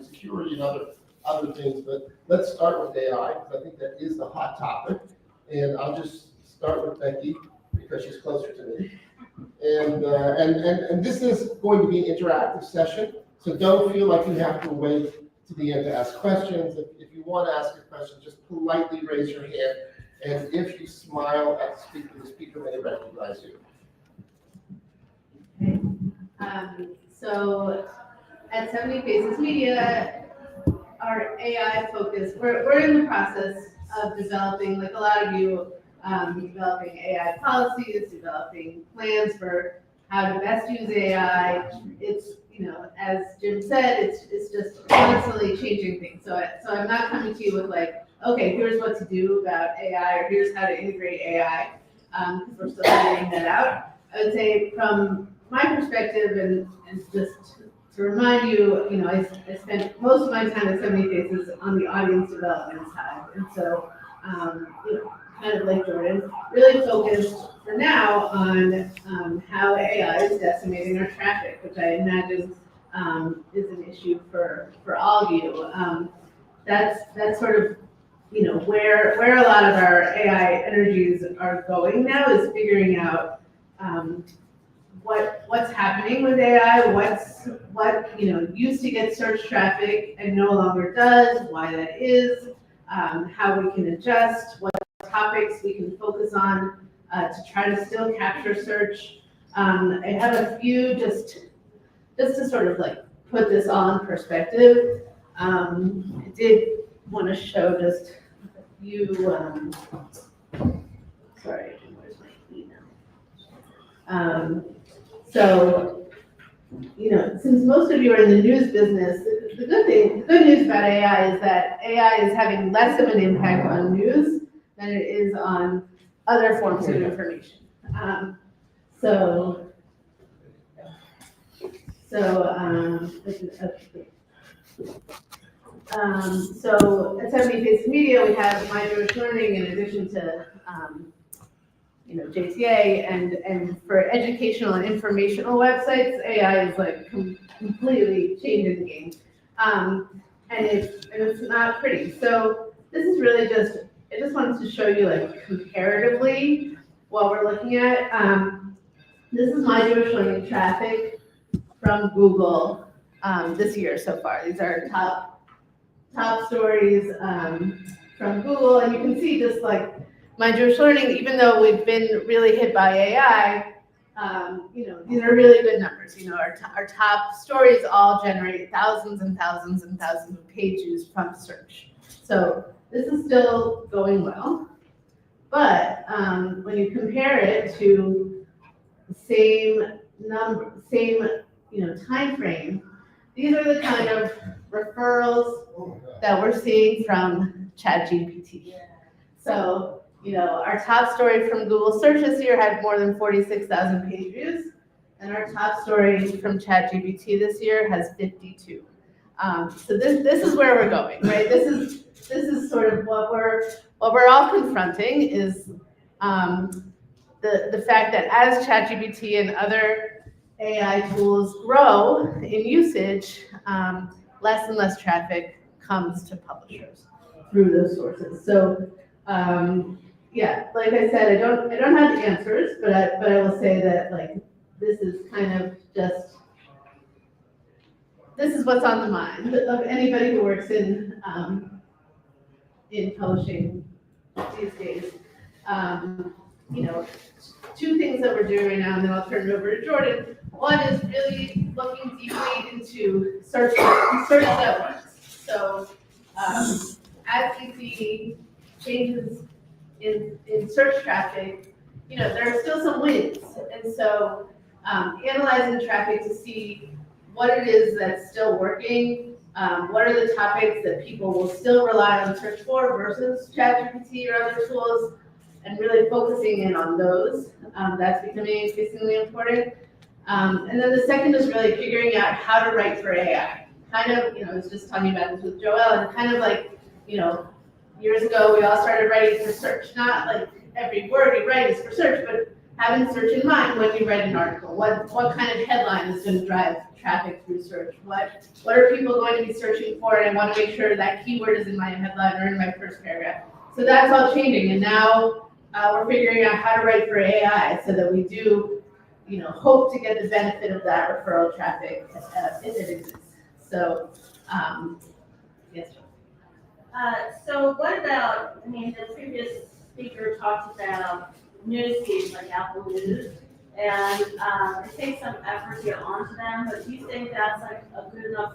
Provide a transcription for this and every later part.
cybersecurity and other things. But let's start with AI, because I think that is the hot topic. And I'll just start with Becky, because she's closer to me. And this is going to be an interactive session, so don't feel like you have to wait to the end to ask questions. If you want to ask a question, just politely raise your hand, and if you smile at the speaker may recognize you. So at 70 Faces Media, our AI focus, we're in the process of developing, like a lot of you, developing AI policies, developing plans for how to best use AI. It's, as Jim said, it's just constantly changing things. So I'm not coming to you with like, okay, here's what to do about AI, or here's how to integrate AI, because we're still figuring that out. I would say from my perspective, and just to remind you, I spent most of my time at 70 Faces on the audience development side. And so, kind of like Jordan, really focused for now on how AI is decimating our traffic, which I imagine is an issue for all of you. That's sort of where a lot of our AI energies are going now, is figuring out what's happening with AI, what used to get search traffic and no longer does, why that is, how we can adjust, what topics we can focus on to try to still capture search. I have a few just to sort of like put this all in perspective. I did want to show just a few. Sorry, where's my email? So, since most of you are in the news business, the good news about AI is that AI is having less of an impact on news than it is on other forms of information. So at 70 Faces Media, we have My Jewish Learning in addition to JTA, and for educational and informational websites, AI is like completely changing the game, and it's not pretty. So this is really I just wanted to show you like comparatively what we're looking at. This is My Jewish Learning traffic from Google this year so far. These are top stories from Google, and you can see just like My Jewish Learning, even though we've been really hit by AI, these are really good numbers. Our top stories all generate thousands and thousands and thousands of page views from search. So this is still going well, but when you compare it to the same time frame, these are the kind of referrals that we're seeing from ChatGPT. So, our top story from Google search this year had more than 46,000 page views, and our top story from ChatGPT this year has 52. So this is where we're going, right? This is sort of what we're all confronting, is the fact that as ChatGPT and other AI tools grow in usage, less and less traffic comes to publishers through those sources. So like I said, I don't have the answers, but I will say that like this is kind of just, this is what's on the mind of anybody who works in publishing these days. Two things that we're doing right now, and then I'll turn it over to Jordan. One is really looking deeply into search networks. So as we see changes in search traffic, there are still some wins. And so analyzing traffic to see what it is that's still working, what are the topics that people will still rely on search for versus ChatGPT or other tools, and really focusing in on those. That's becoming increasingly important. And then the second is really figuring out how to write for AI. Kind of, I was just talking about this with Joelle, and kind of like, years ago we all started writing for search. Not like every word we write is for search, but having search in mind when you write an article. What kind of headline is going to drive traffic through search? What are people going to be searching for? And I want to make sure that keyword is in my headline or in my first paragraph. So that's all changing, and now we're figuring out how to write for AI so that we do, hope to get the benefit of that referral traffic if it exists. So, yes. So what about, the previous speaker talked about news feeds like Apple News, and it takes some effort to get onto them, but do you think that's like a good enough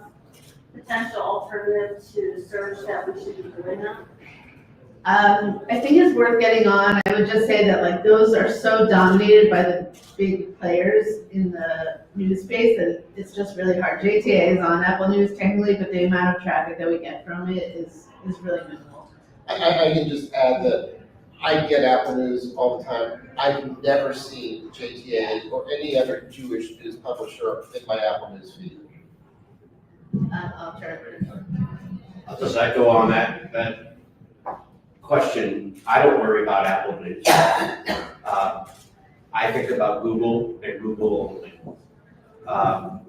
potential alternative to search that we should be doing that? I think it's worth getting on. I would just say that like those are so dominated by the big players in the news space that it's just really hard. JTA is on Apple News technically, but the amount of traffic that we get from it is really minimal. I can just add that I get Apple News all the time. I've never seen JTA or any other Jewish news publisher in my Apple News feed. I'll try to. I'll just echo on that question. I don't worry about Apple News. I think about Google and Google only.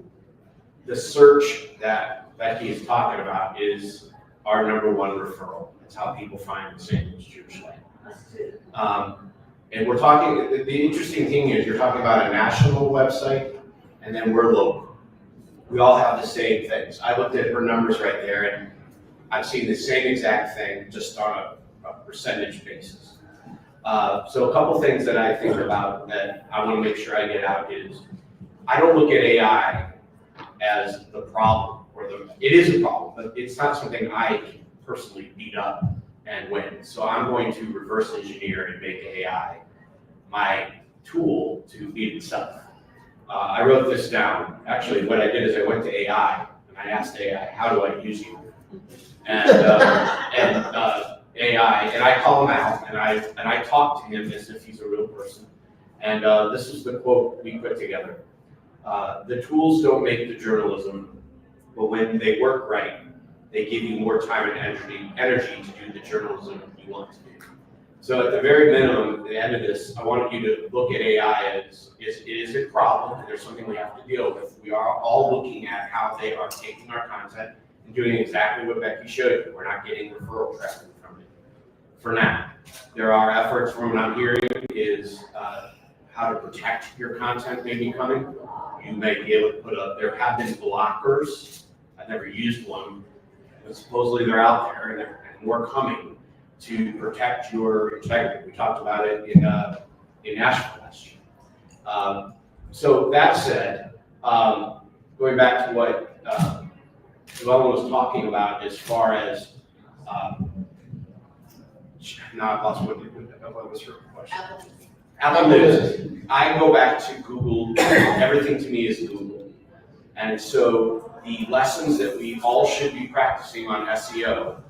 The search that Becky is talking about is our number one referral. That's how people find the St. Louis Jewish Life. And we're talking, the interesting thing is you're talking about a national website and then we're local. We all have the same things. I looked at her numbers right there and I've seen the same exact thing just on a percentage basis. So a couple things that I think about that I want to make sure I get out is I don't look at AI as the problem it is a problem, but it's not something I can personally beat up and win. So I'm going to reverse engineer and make AI my tool to beat itself. I wrote this down. Actually, what I did is I went to AI and I asked AI, how do I use you? And AI, and I call him out and I talk to him as if he's a real person. And this is the quote we put together. The tools don't make the journalism, but when they work right, they give you more time and energy to do the journalism you want to do. So at the very minimum, at the end of this, I want you to look at AI as it is a problem, and there's something we have to deal with. We are all looking at how they are taking our content and doing exactly what Becky showed you. We're not getting referral traffic from it for now. There are efforts from what I'm hearing is how to protect your content maybe coming. You may be able to put up, there have been blockers. I've never used one, but supposedly they're out there and more coming to protect your integrity. We talked about it in Nashville last year. So that said, going back to what Llewellyn was talking about as far as, now I've lost what was her question? Apple News. I go back to Google. Everything to me is Google. And so the lessons that we all should be practicing on SEO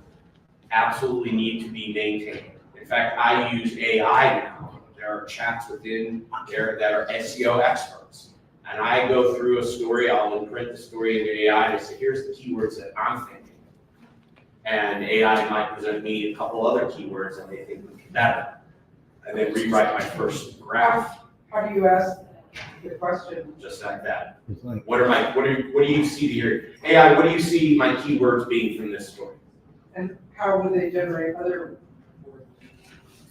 absolutely need to be maintained. In fact, I use AI now. There are chats within there that are SEO experts. And I go through a story, I'll imprint the story into AI and I say, here's the keywords that I'm thinking. And AI might present me a couple other keywords that they think would be better. And then rewrite my first graph. How do you ask the question? Just like that. What do you see here? AI, what do you see my keywords being from this story? And how would they generate other words?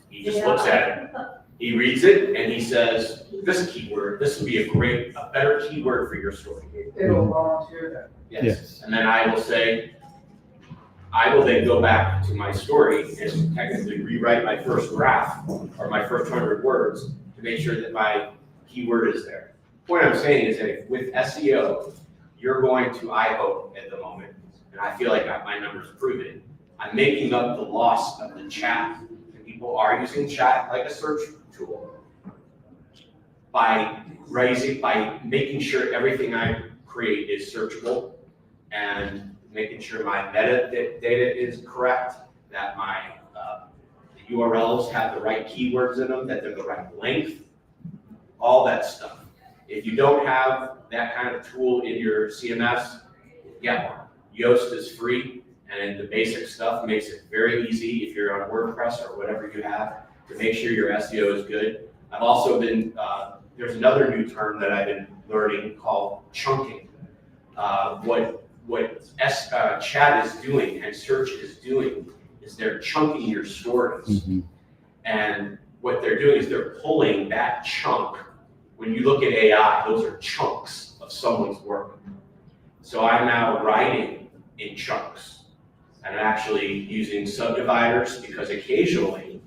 He just looks at it. He reads it and he says, this keyword, this would be a better keyword for your story. It'll volunteer that. Yes. And then I will say, I will then go back to my story and technically rewrite my first graph or my first 100 words to make sure that my keyword is there. What I'm saying is that with SEO, you're going to, I hope at the moment, and I feel like my numbers prove it, I'm making up the loss of the chat. And people are using chat like a search tool by making sure everything I create is searchable and making sure my metadata is correct, that my URLs have the right keywords in them, that they're the right length, all that stuff. If you don't have that kind of tool in your CMS, get one. Yoast is free, and the basic stuff makes it very easy if you're on WordPress or whatever you have to make sure your SEO is good. I've also been, there's another new term that I've been learning called chunking. What chat is doing and search is doing is they're chunking your stories. And what they're doing is they're pulling that chunk. When you look at AI, those are chunks of someone's work. So I'm now writing in chunks. And I'm actually using subdividers because occasionally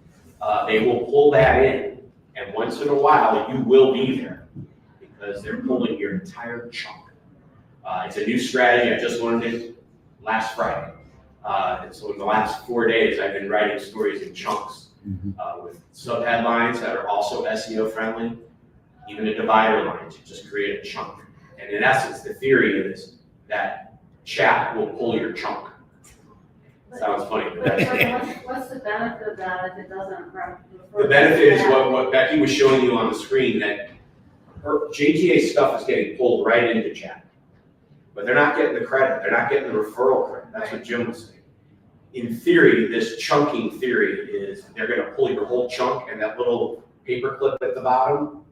they will pull that in. And once in a while, you will be there because they're pulling your entire chunk. It's a new strategy. I just learned it last Friday. And so in the last 4 days, I've been writing stories in chunks with sub-headlines that are also SEO friendly, even a divider line to just create a chunk. And in essence, the theory is that chat will pull your chunk. Sounds funny, but that's What's the benefit of that if it doesn't refer? the benefit is what Becky was showing you on the screen, that her JTA stuff is getting pulled right into chat. But they're not getting the credit, they're not getting the referral credit. That's what Jim was saying. In theory, this chunking theory is they're gonna pull your whole chunk and that little paper clip at the bottom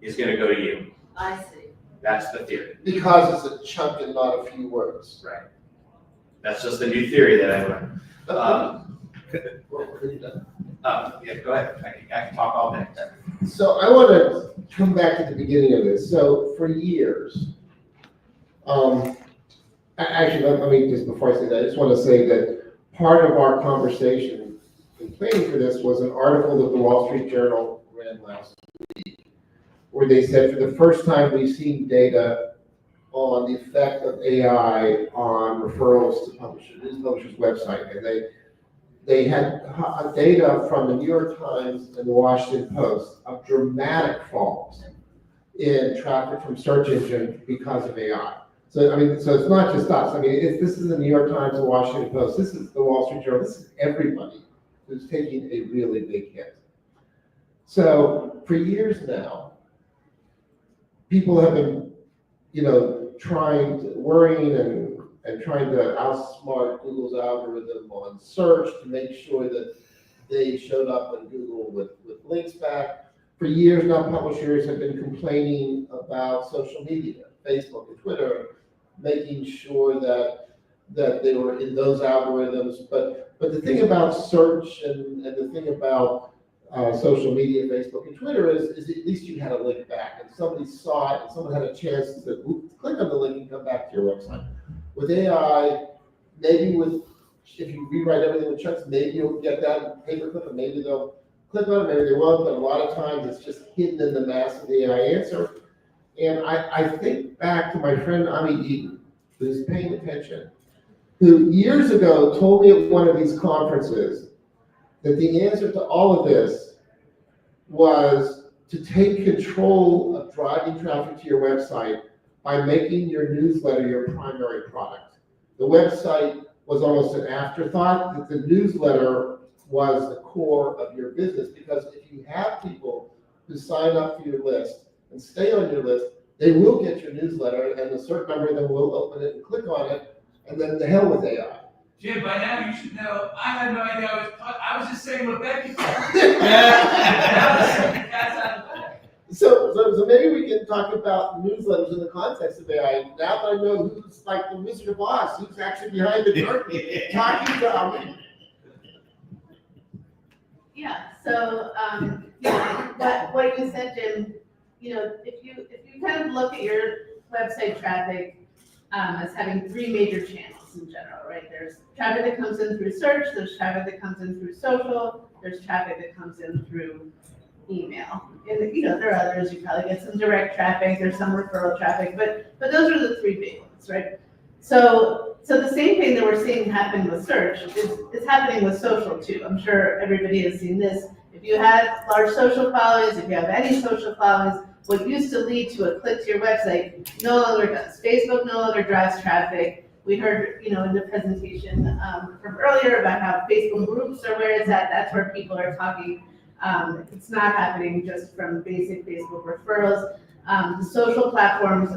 is gonna go to you. I see. That's the theory. Because it's a chunk and not a few words. Right. That's just the new theory that I learned. Yeah, go ahead. I can talk all day. So I want to come back to the beginning of this. So for years, actually, let me just, before I say that, I just want to say that part of our conversation in planning for this was an article that the Wall Street Journal ran last week, where they said for the first time we've seen data on the effect of AI on referrals to news publishers' website. And they had data from the New York Times and the Washington Post of dramatic falls in traffic from search engine because of AI. So, I mean, so it's not just us. I mean, this is the New York Times and Washington Post. This is the Wall Street Journal. This is everybody who's taking a really big hit. So for years now, people have been, worrying and trying to outsmart Google's algorithm on search to make sure that they showed up on Google with links back. For years now, publishers have been complaining about social media, Facebook and Twitter, making sure that they were in those algorithms. But the thing about search and the thing about social media, Facebook and Twitter is at least you had a link back and somebody saw it and someone had a chance to click on the link and come back to your website. With AI, maybe if you rewrite everything with chunks, maybe you'll get that paperclip and maybe they'll click on it, maybe they won't, but a lot of times it's just hidden in the mass of the AI answer. And I think back to my friend Ami Eden, who's paying attention, who years ago told me at one of these conferences that the answer to all of this was to take control of driving traffic to your website by making your newsletter your primary product. The website was almost an afterthought, that the newsletter was the core of your business, because if you have people who sign up for your list and stay on your list, they will get your newsletter and a certain number of them will open it and click on it, and then the hell with AI. Jim, by now you should know, I had no idea I was just saying what Becky said. So maybe we can talk about newsletters in the context of AI. Now that I know who's like the Wizard of Oz, who's actually behind the curtain, talking to me. Yeah, so, what you said, Jim, if you kind of look at your website traffic as having three major channels in general, right? There's traffic that comes in through search, there's traffic that comes in through social, there's traffic that comes in through email. And there are others, you probably get some direct traffic, there's some referral traffic, but those are the three big ones, right? So the same thing that we're seeing happen with search is happening with social too. I'm sure everybody has seen this. If you have large social followings, if you have any social followings, what used to lead to a click to your website no longer does. Facebook no longer drives traffic. We heard, in the presentation from earlier about how Facebook groups are where it's at. That's where people are talking. It's not happening just from basic Facebook referrals. The social platforms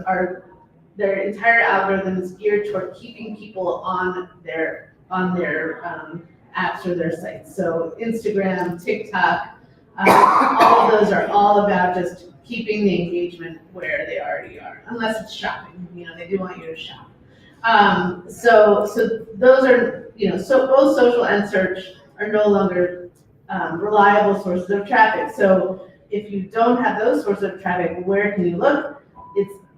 their entire algorithm is geared toward keeping people on their apps or their sites. So Instagram, TikTok, All of those are all about just keeping the engagement where they already are, unless it's shopping. They do want you to shop. So those are, so both social and search are no longer reliable sources of traffic. So if you don't have those sources of traffic, where can you look?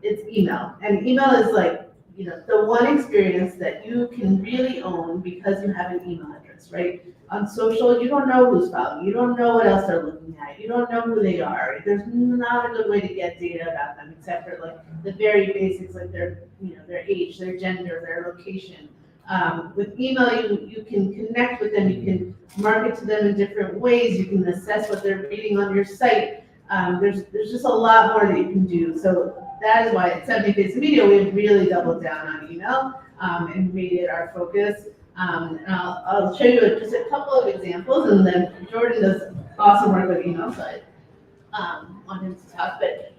It's email, and email is like, the one experience that you can really own because you have an email address, right? On social, you don't know who's following, you don't know what else they're looking at, you don't know who they are. There's not a good way to get data about them except for like the very basics, like their age, their gender, their location. With email, you can connect with them, you can market to them in different ways, you can assess what they're reading on your site. There's just a lot more that you can do. So that is why at 70 Face Media, we've really doubled down on email and made it our focus. And I'll show you just a couple of examples, and then Jordan does awesome work with email, so I want him to talk. But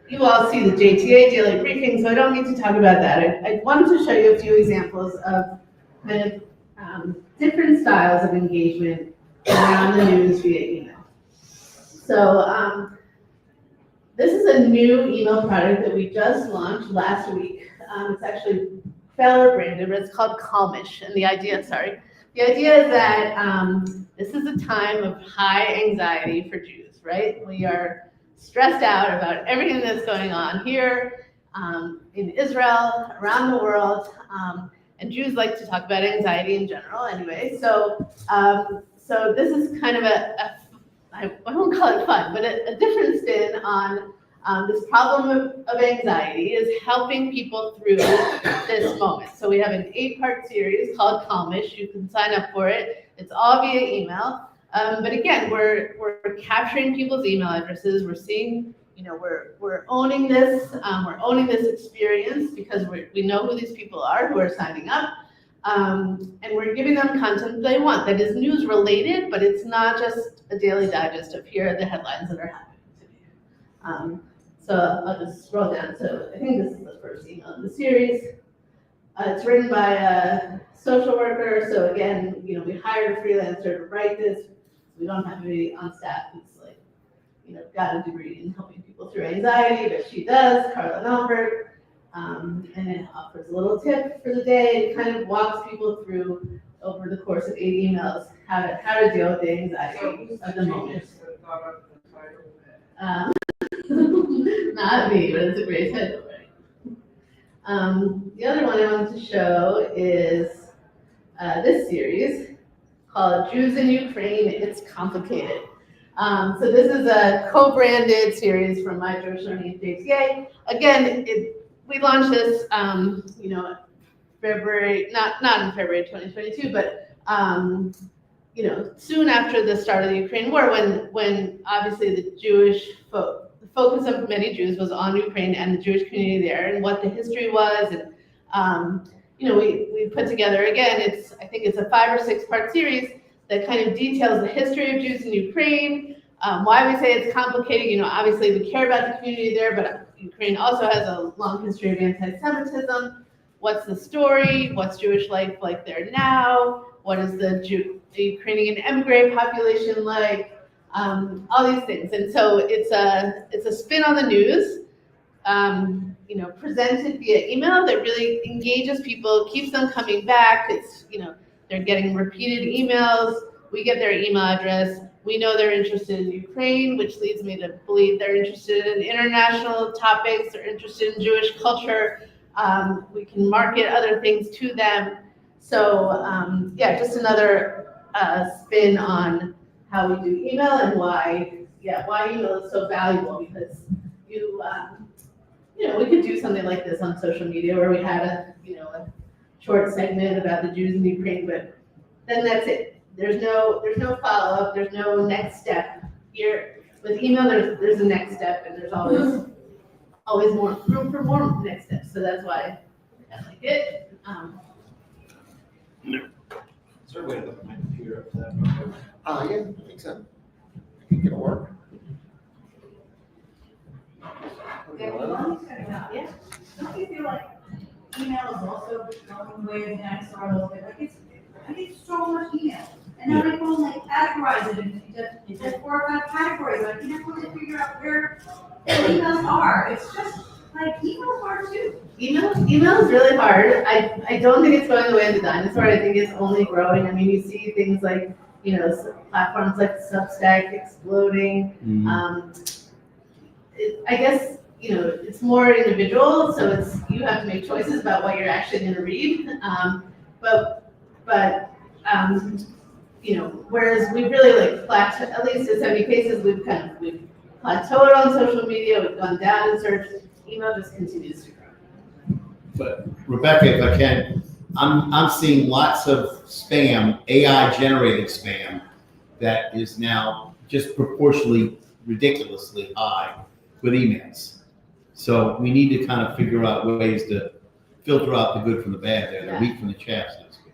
you all see the JTA daily briefing, so I don't need to talk about that. I wanted to show you a few examples of kind of different styles of engagement around the news via email. So this is a new email product that we just launched last week. It's actually Feller branded, but it's called Calmish. And the idea is that this is a time of high anxiety for Jews, right? We are stressed out about everything that's going on here in Israel, around the world, and Jews like to talk about anxiety in general anyway. So this is kind of I won't call it fun, but a different spin on this problem of anxiety is helping people through this moment. So we have an 8-part series called Calmish. You can sign up for it. It's all via email. But again, we're capturing people's email addresses. We're seeing, we're owning this. We're owning this experience because we know who these people are who are signing up. And we're giving them content they want that is news related, but it's not just a daily digest of here are the headlines that are happening today. So I'll just scroll down. So I think this is the first email in the series. It's written by a social worker. So again, we hired a freelancer to write this. We don't have anybody on staff who's got a degree in helping people through anxiety, but she does, Carla Melberg. And it offers a little tip for the day. It kind of walks people through over the course of 8 emails how to deal with the anxiety of the moment. Not me, but it's a great title, right? The other one I wanted to show is this series called Jews in Ukraine, It's Complicated. So this is a co-branded series from My Jewish Learning and JTA. Again, we launched this, February, not in February 2022, but soon after the start of the Ukraine war, when obviously the focus of many Jews was on Ukraine and the Jewish community there, and what the history was, and we put together again. I think it's a 5 or 6 part series that kind of details the history of Jews in Ukraine, why we say it's complicated. Obviously we care about the community there, but Ukraine also has a long history of anti-Semitism. What's the story? What's Jewish life like there now? What is the Ukrainian emigre population like? All these things. And so it's a spin on the news, presented via email that really engages people, keeps them coming back. It's, they're getting repeated emails. We get their email address. We know they're interested in Ukraine, which leads me to believe they're interested in international topics. They're interested in Jewish culture. We can market other things to them. So just another spin on how we do email and why email is so valuable, because we could do something like this on social media where we had a short segment about the Jews in Ukraine, but then that's it. There's no follow-up, there's no next step. Here with email, there's a next step, and there's always more room for more next steps. So that's why I like it. Is there a way to put my computer up to that? Yeah, I think so. I think it'll work. Yeah. Don't you feel like email is also going way next or a little bit, I get so much email, And now they go and like categorize it, and it does 4 or 5 categories, like you never really figure out where the emails are. It's just like emails are too. Email is really hard. I don't think it's going the way of the dinosaur. I think it's only growing. I mean, you see things like, you know, platforms like Substack exploding. I guess, you know, it's more individual, so it's, you have to make choices about what you're actually gonna read. You know, whereas we really like plateaued, at least at 70 Paces, we've plateaued on social media, we've gone down in search, email just continues to grow. But Rebecca, if I can, I'm seeing lots of spam, AI generated spam, that is now just proportionally ridiculously high with emails. So we need to kind of figure out ways to filter out the good from the bad there, the wheat from the chaff, so to speak.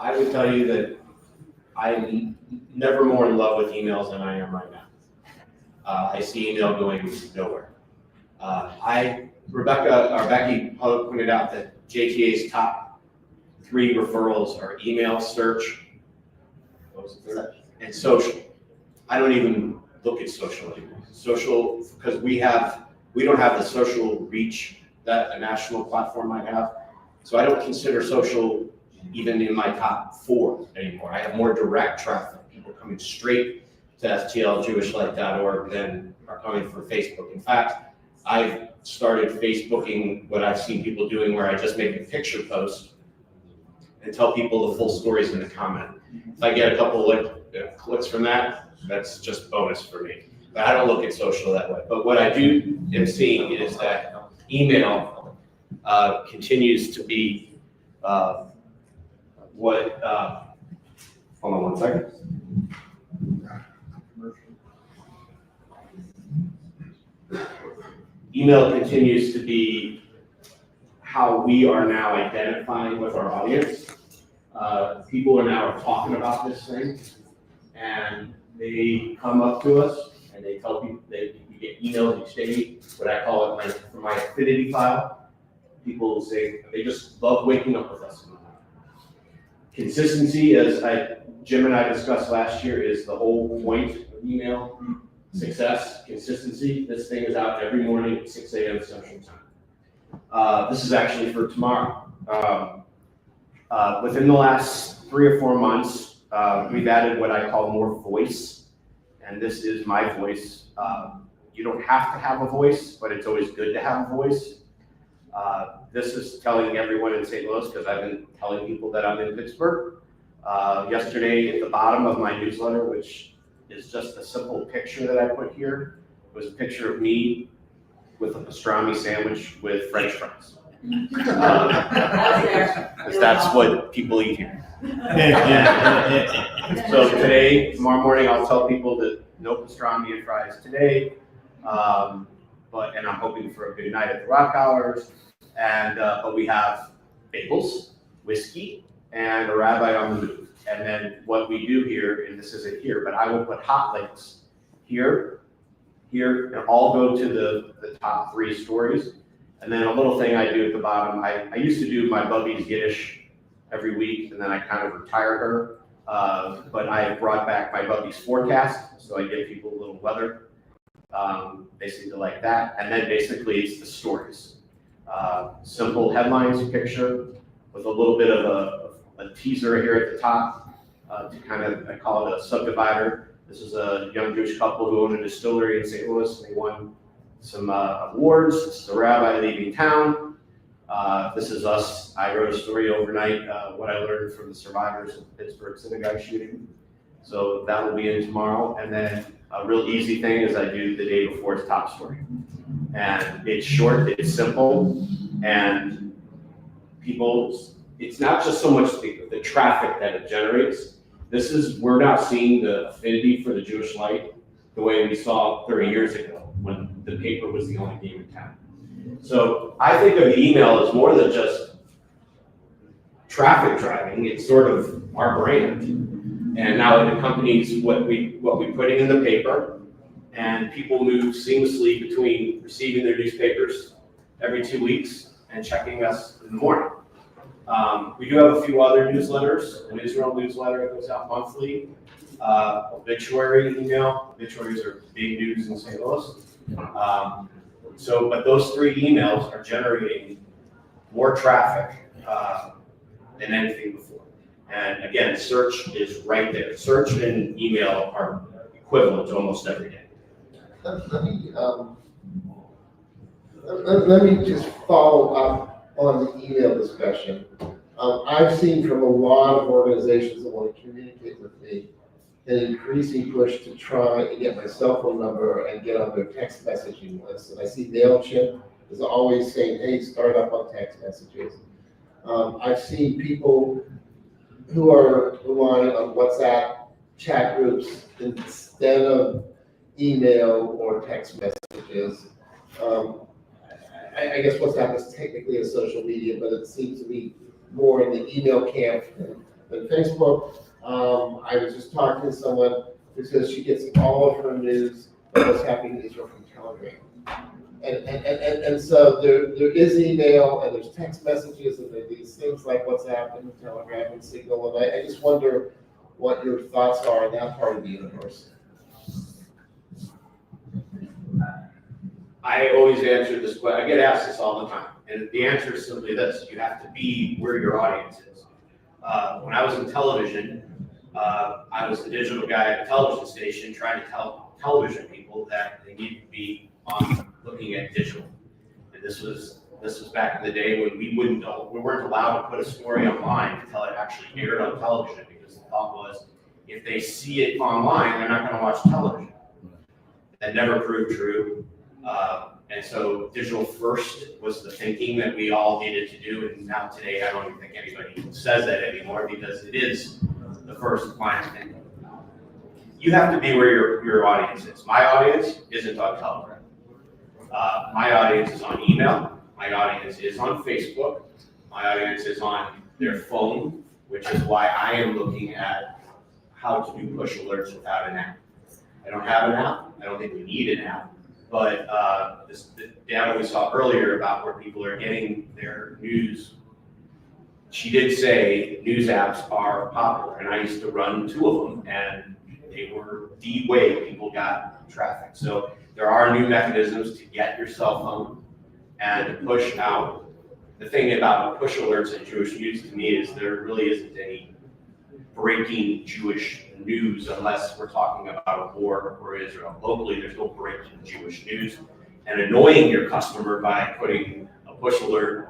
I would tell you that I'm never more in love with emails than I am right now. I see email going nowhere. Becky pointed out that JTA's top 3 referrals are email, search, and social. I don't even look at social anymore. Social, because we don't have the social reach that a national platform might have. So I don't consider social even in my top 4 anymore. I have more direct traffic, people coming straight to stljewishlight.org than are coming from Facebook. In fact, I've started Facebooking what I've seen people doing, where I just make a picture post and tell people the full stories in the comment. If I get a couple of clicks from that, that's just bonus for me. But I don't look at social that way. But what I am seeing is that email continues to be hold on one second. Email continues to be how we are now identifying with our audience. People are now talking about this thing, and they come up to us and they tell people, we get emails each day, what I call it for my affinity file. People say they just love waking up with us. Consistency, as Jim and I discussed last year, is the whole point of email. Success, consistency. This thing is out every morning at 6 a.m. Central Time. This is actually for tomorrow. Within the last 3 or 4 months, we've added what I call more voice, and this is my voice. You don't have to have a voice, but it's always good to have a voice. This is telling everyone in St. Louis, because I've been telling people that I'm in Pittsburgh. Yesterday, at the bottom of my newsletter, which is just a simple picture that I put here, was a picture of me with a pastrami sandwich with French fries. Because that's what people eat here. So tomorrow morning, I'll tell people that no pastrami and fries today. And I'm hoping for a good night at the Rock Hours. But we have bagels, whiskey, and a rabbi on the move. And then what we do here, and this isn't here, but I will put hot links here, and all go to the top 3 stories. And then a little thing I do at the bottom, I used to do my Bubby's Yiddish every week, and then I kind of retired her. But I have brought back my Bubby's forecast, so I give people a little weather. They seem to like that. And then basically it's the stories. Simple headlines picture with a little bit of a teaser here at the top to kind of, I call it a subdivider. This is a young Jewish couple who own a distillery in St. Louis. They won some awards. This is the rabbi leaving town. This is us. I wrote a story overnight, what I learned from the survivors of the Pittsburgh synagogue shooting. So that will be in tomorrow. And then a real easy thing is I do the day before's top story. And it's short, it's simple, and it's not just so much the traffic that it generates. We're now seeing the affinity for the Jewish Light the way we saw 30 years ago when the paper was the only game in town. So I think of the email as more than just traffic driving. It's sort of our brand. And now it accompanies what we put in the paper, and people move seamlessly between receiving their newspapers every 2 weeks and checking us in the morning. We do have a few other newsletters, an Israel newsletter that goes out monthly, obituary email. Obituaries are big news in St. Louis. But those 3 emails are generating more traffic than anything before. And again, search is right there. Search and email are equivalent almost every day. Let me just follow up on the email discussion. I've seen from a lot of organizations that want to communicate with me an increasing push to try and get my cell phone number and get on their text messaging list. And I see MailChimp is always saying, hey, start up on text messages. I've seen people who are relying on WhatsApp chat groups instead of email or text messages. I guess WhatsApp is technically a social media, but it seems to be more in the email camp than Facebook. I was just talking to someone who says she gets all of her news of what's happening in Israel from Telegram. And so there is email and there's text messages and there are these things like WhatsApp and Telegram and Signal. And I just wonder what your thoughts are on that part of the universe. I always answer this question. I get asked this all the time. And the answer is simply this: you have to be where your audience is. When I was in television, I was the digital guy at a television station trying to tell television people that they need to be on looking at digital. And this was back in the day when we weren't allowed to put a story online until it actually aired on television, because the thought was if they see it online, they're not going to watch television. That never proved true. And so digital first was the thinking that we all needed to do. And now today, I don't even think anybody says that anymore, because it is the first line of thinking. You have to be where your audience is. My audience isn't on Telegram. My audience is on email. My audience is on Facebook. My audience is on their phone, which is why I am looking at how to do push alerts without an app. I don't have an app. I don't think we need an app. But the data we saw earlier about where people are getting their news, she did say news apps are popular, and I used to run 2 of them, and they were the way people got traffic. So there are new mechanisms to get your cell phone and to push out. The thing about push alerts and Jewish news to me is there really isn't any breaking Jewish news unless we're talking about a war or Israel. Locally, there's no breaking Jewish news. And annoying your customer by putting a push alert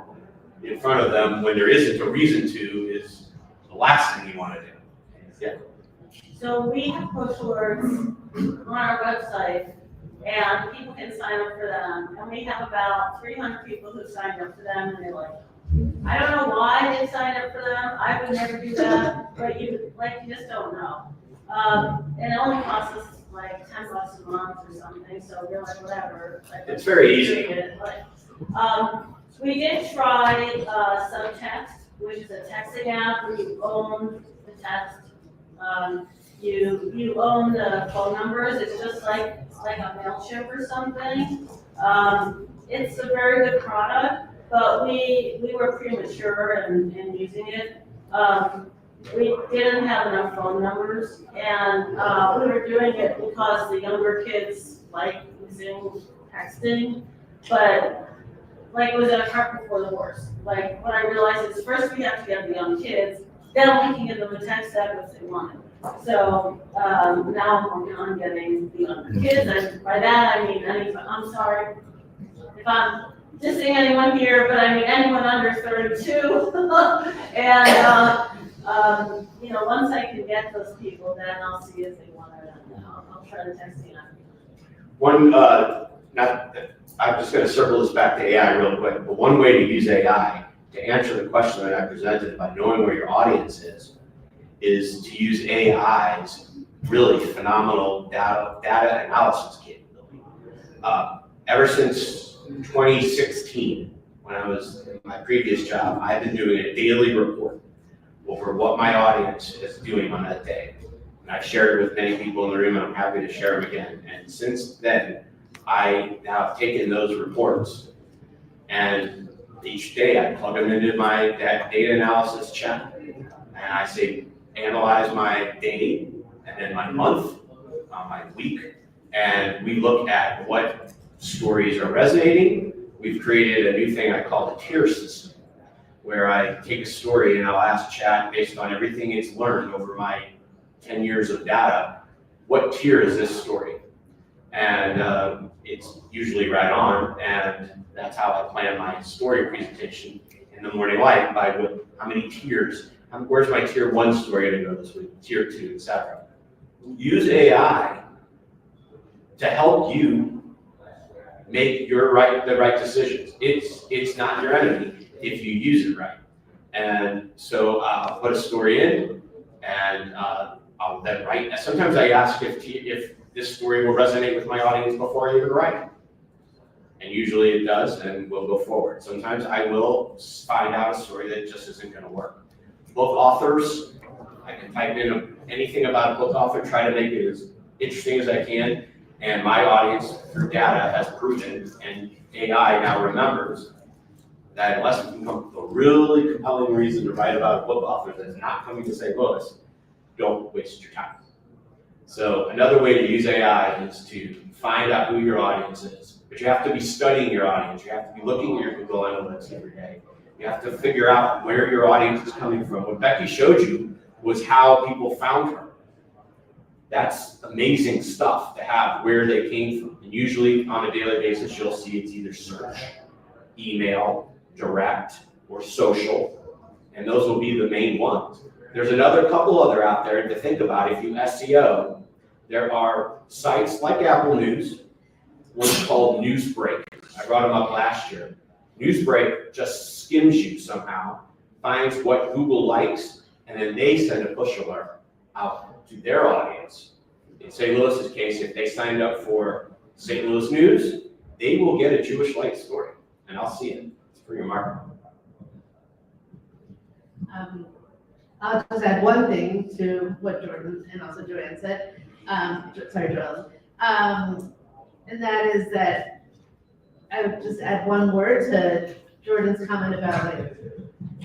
in front of them when there isn't a reason to is the last thing you want to do. Yeah. So we have push alerts on our website, and people can sign up for them. And we have about 300 people who signed up for them, and they're like, I don't know why they signed up for them. I would never do that, but you just don't know. And it only costs us like $10 a month or something, so we're like, whatever. Like, It's very easy. We did try Subtext, which is a texting app where you own the text. You own the phone numbers. It's just like a MailChimp or something. It's a very good product, but we were premature in using it. We didn't have enough phone numbers, and we were doing it because the younger kids like using texting, but like it was a cart before the horse. Like what I realized is first we have to get the young kids, then we can give them a text app if they want it. So now I'm working on getting the younger kids, and by that I mean I'm sorry if I'm dissing anyone here, but I mean anyone under 32, and once I can get those people, then I'll see if they want it, and I'll try to text you. I'm just going to circle this back to AI real quick, but one way to use AI to answer the question that I presented by knowing where your audience is to use AI's really phenomenal data analysis capability. Ever since 2016, when I was in my previous job, I've been doing a daily report over what my audience is doing on that day. And I've shared it with many people in the room, and I'm happy to share them again. And since then, I have taken those reports and each day I plug them into my data analysis chat, and I say, analyze my day, and then my month, my week, and we look at what stories are resonating. We've created a new thing I call the tier system, where I take a story and I'll ask chat based on everything it's learned over my 10 years of data, what tier is this story? And it's usually right on, and that's how I plan my story presentation in the morning light by how many tiers, where's my tier 1 story going to go this week, tier 2, etc. Use AI to help you make the right decisions. It's not your enemy if you use it right. And so I'll put a story in, and I'll then write. Sometimes I ask if this story will resonate with my audience before I even write it. And usually it does, and we'll go forward. Sometimes I will find out a story that just isn't going to work. Book authors, I can type in anything about a book author, try to make it as interesting as I can. And my audience, through data, has proven, and AI now remembers, that unless you can come up with a really compelling reason to write about a book author that's not coming to St. Louis, don't waste your time. So another way to use AI is to find out who your audience is. But you have to be studying your audience. You have to be looking at your Google Analytics every day. You have to figure out where your audience is coming from. What Becky showed you was how people found her. That's amazing stuff to have where they came from. And usually on a daily basis, you'll see it's either search, email, direct, or social. And those will be the main ones. There's another couple other out there to think about. If you SEO, there are sites like Apple News, what's called Newsbreak. I brought them up last year. Newsbreak just skims you somehow, finds what Google likes, and then they send a push alert out to their audience. In St. Louis's case, if they signed up for St. Louis News, they will get a Jewish Light story, and I'll see it. It's pretty remarkable. I'll just add one thing to what Jordan and also Joanne said. Sorry, Joellen. And that is that I would just add one word to Jordan's comment about like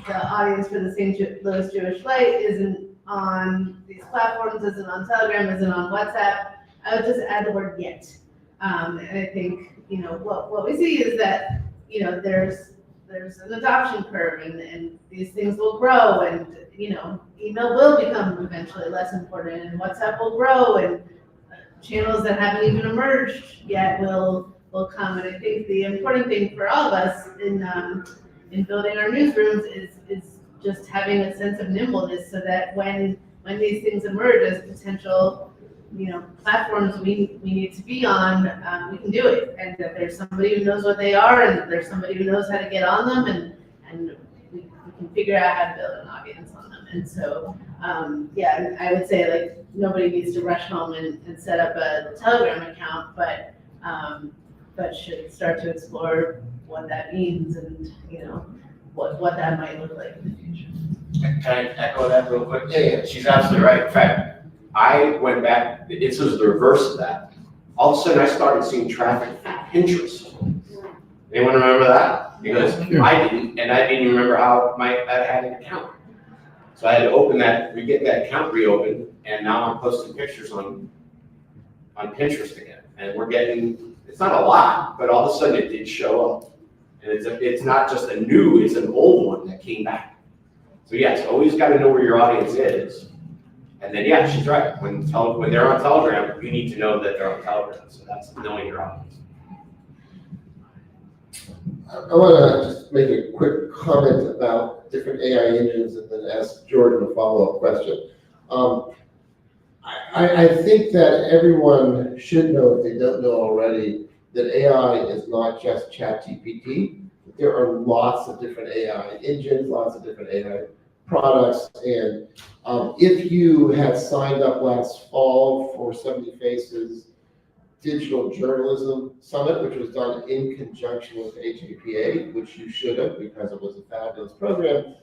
the audience for the St. Louis Jewish Light isn't on these platforms, isn't on Telegram, isn't on WhatsApp. I would just add the word yet. And I think, what we see is that, there's an adoption curve and these things will grow and, email will become eventually less important and WhatsApp will grow and channels that haven't even emerged yet will come. And I think the important thing for all of us in building our newsrooms is just having a sense of nimbleness so that when these things emerge as potential, platforms we need to be on, we can do it. And that there's somebody who knows what they are and that there's somebody who knows how to get on them and we can figure out how to build an audience on them. And so, I would say like nobody needs to rush home and set up a Telegram account, but should start to explore what that means and, what that might look like in the future. Can I echo that real quick? Yeah. She's absolutely right. In fact, I went back, this was the reverse of that. All of a sudden I started seeing traffic from Pinterest. Anyone remember that? Because I didn't, and I didn't even remember how I had an account. So I had to get that account reopened, and now I'm posting pictures on Pinterest again. And we're getting, it's not a lot, but all of a sudden it did show up. And it's not just it's an old one that came back. So yes, always got to know where your audience is. And then, yeah, she's right. When they're on Telegram, you need to know that they're on Telegram. So that's knowing your audience. I want to just make a quick comment about different AI engines and then ask Jordan a follow-up question. I think that everyone should know, if they don't know already, that AI is not just ChatGPT. There are lots of different AI engines, lots of different AI products. And if you had signed up last fall for 70 Faces Digital Journalism Summit, which was done in conjunction with AJPA, which you should have because it was a fabulous program,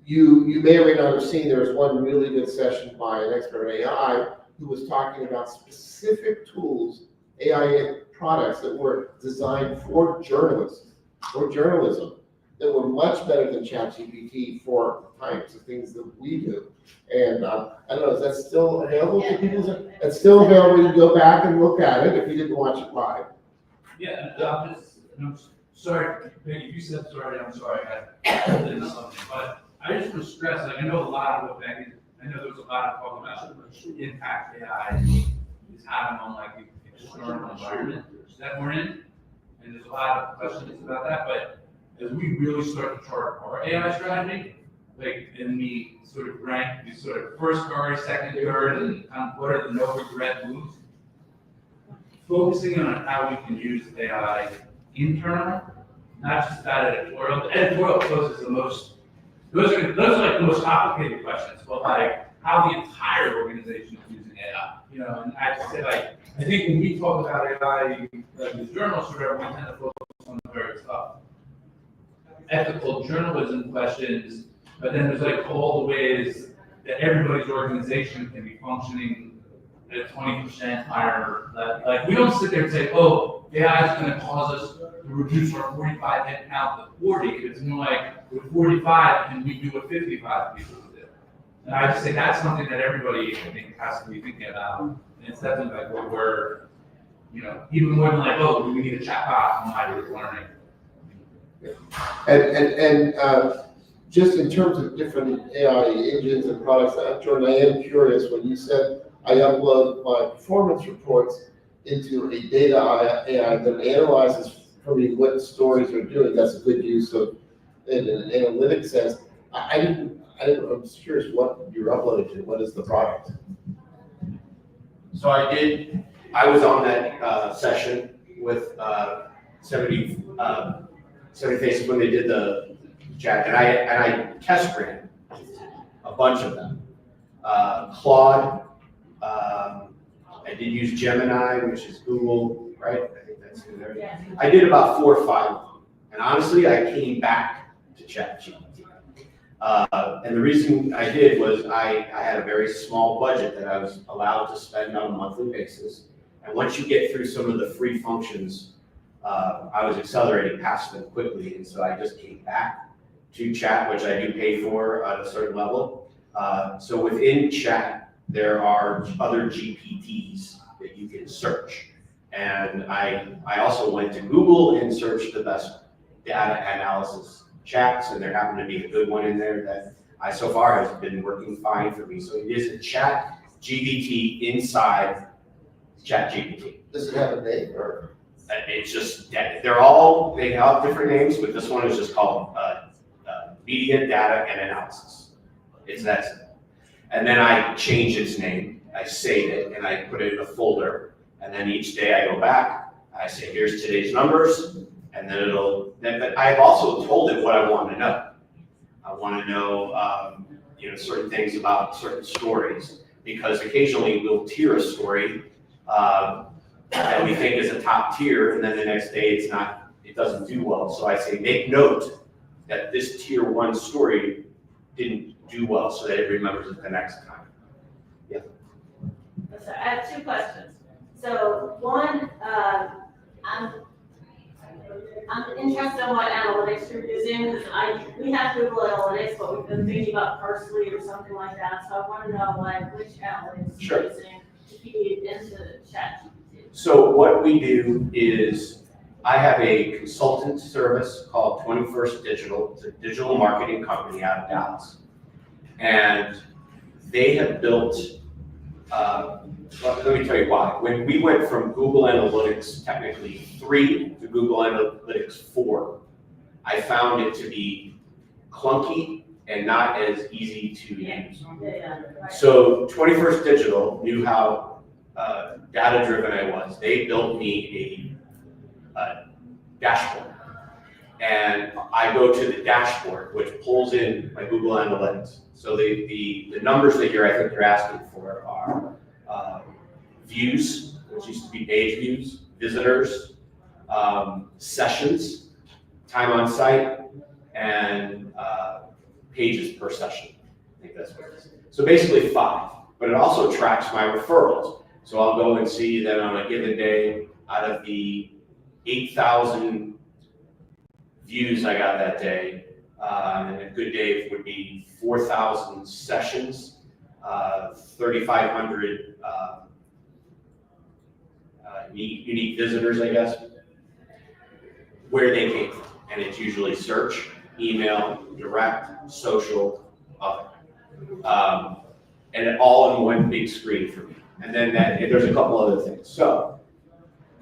you may or may not have seen there was one really good session by an expert in AI who was talking about specific tools, AI products that were designed for journalists or journalism that were much better than ChatGPT for types of things that we do. And I don't know, is that still available to people? It's still available. You can go back and look at it if you didn't watch it live. Yeah, I'm sorry, Peggy, if you said sorry, I'm sorry, I had to something, but I just want to stress, like, I know a lot of what Becky, I know there's a lot of talk about the impact AI is having on like the external environment that we're in, and there's a lot of questions about that, but as we really start to chart our AI strategy, like, and we sort of rank these sort of first priority, second, third, and what are the no regret moves, focusing on how we can use AI internally, not just that editorial. The editorial post is the most, those are like the most complicated questions, but like how the entire organization is using AI. You know, and I just say like, I think when we talk about AI, like the journalists or whatever, we tend to focus on the very tough ethical journalism questions, but then there's like all the ways that everybody's organization can be functioning at a 20% higher level. Like, we don't sit there and say, oh, AI is going to cause us to reduce our 45 head count to 40. It's more like, with 45, can we do what 55 people do? And I just say that's something that everybody, I think, has to be thinking about. And it's definitely like what we're, you know, even more than like, oh, do we need a chatbot on hybrid learning? And just in terms of different AI engines and products, Jordan, I am curious, when you said I upload my performance reports into a data AI that analyzes for me what stories are doing, that's a good use of, in an analytic sense. I'm just curious what you're uploading to, what is the product? So I was on that session with 70 Faces when they did the chat, and I test ran a bunch of them. Claude, I did use Gemini, which is Google, right? I think that's in there. Yeah. I did about 4 or 5 of them, and honestly, I came back to ChatGPT. And the reason I did was I had a very small budget that I was allowed to spend on a monthly basis, and once you get through some of the free functions, I was accelerating past them quickly, and so I just came back to Chat, which I do pay for at a certain level. So within Chat, there are other GPTs that you can search. And I also went to Google and searched the best data analysis chats, and there happened to be a good one in there that so far has been working fine for me. So it is a Chat GPT inside Chat GPT. Does it have a name or? It's just, they have different names, but this one is just called Media Data and Analysis. It's that simple. And then I change its name, I save it, and I put it in a folder. And then each day I go back, I say, here's today's numbers, and then but I've also told it what I want to know. I want to know, certain things about certain stories, because occasionally we'll tier a story that we think is a top tier, and then the next day it doesn't do well. So I say, make note that this tier 1 story didn't do well, so that it remembers it the next time. Yeah. So I have 2 questions. So one, I'm interested in what analytics you're using, because we have Google Analytics, but we've been thinking about Parsley or something like that. So I want to know like which analytics you're using to feed into ChatGPT. So what we do is, I have a consultant service called 21st Digital. It's a digital marketing company out of Dallas. And they have built, let me tell you why. When we went from Google Analytics, technically 3 to Google Analytics 4, I found it to be clunky and not as easy to use. So 21st Digital knew how data-driven I was. They built me a dashboard. And I go to the dashboard, which pulls in my Google Analytics. So the numbers that I think you're asking for are views, which used to be page views, visitors, sessions, time on site, and pages per session. I think that's what it is. So basically 5, but it also tracks my referrals. So I'll go and see that on a given day, out of the 8,000 views I got that day. And a good day would be 4,000 sessions, 3,500 unique visitors, I guess, where they came from. And it's usually search, email, direct, social, other. And it all in one big screen for me. And then there's a couple other things. So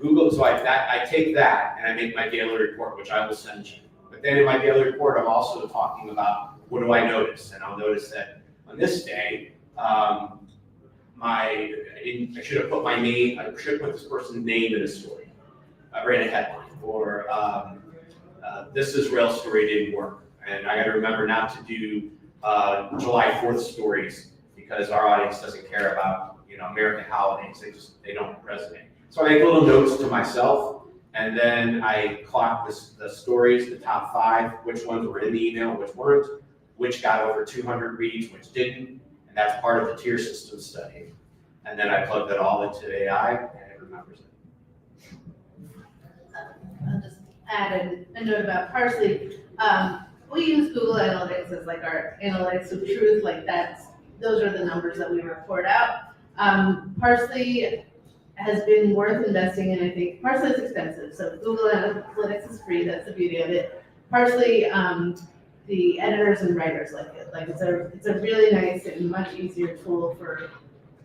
Google, so I take that and I make my daily report, which I will send you. But then in my daily report, I'm also talking about what do I notice? And I'll notice that on this day, I should have put my name, I should have put this person's name in a story. I ran a headline, or this Israel story didn't work. And I got to remember not to do July 4th stories because our audience doesn't care about, American holidays. They don't resonate. So I make little notes to myself, and then I clock the stories, the top 5, which ones were in the email, which weren't, which got over 200 reads, which didn't, and that's part of the tier system study. And then I plug that all into AI, and it remembers it. I'll just add a note about Parsley. We use Google Analytics as like our analytics of truth, like those are the numbers that we report out. Parsley has been worth investing in. I think Parsley is expensive, so Google Analytics is free. That's the beauty of it. Parsley, the editors and writers like it. Like it's a really nice and much easier tool for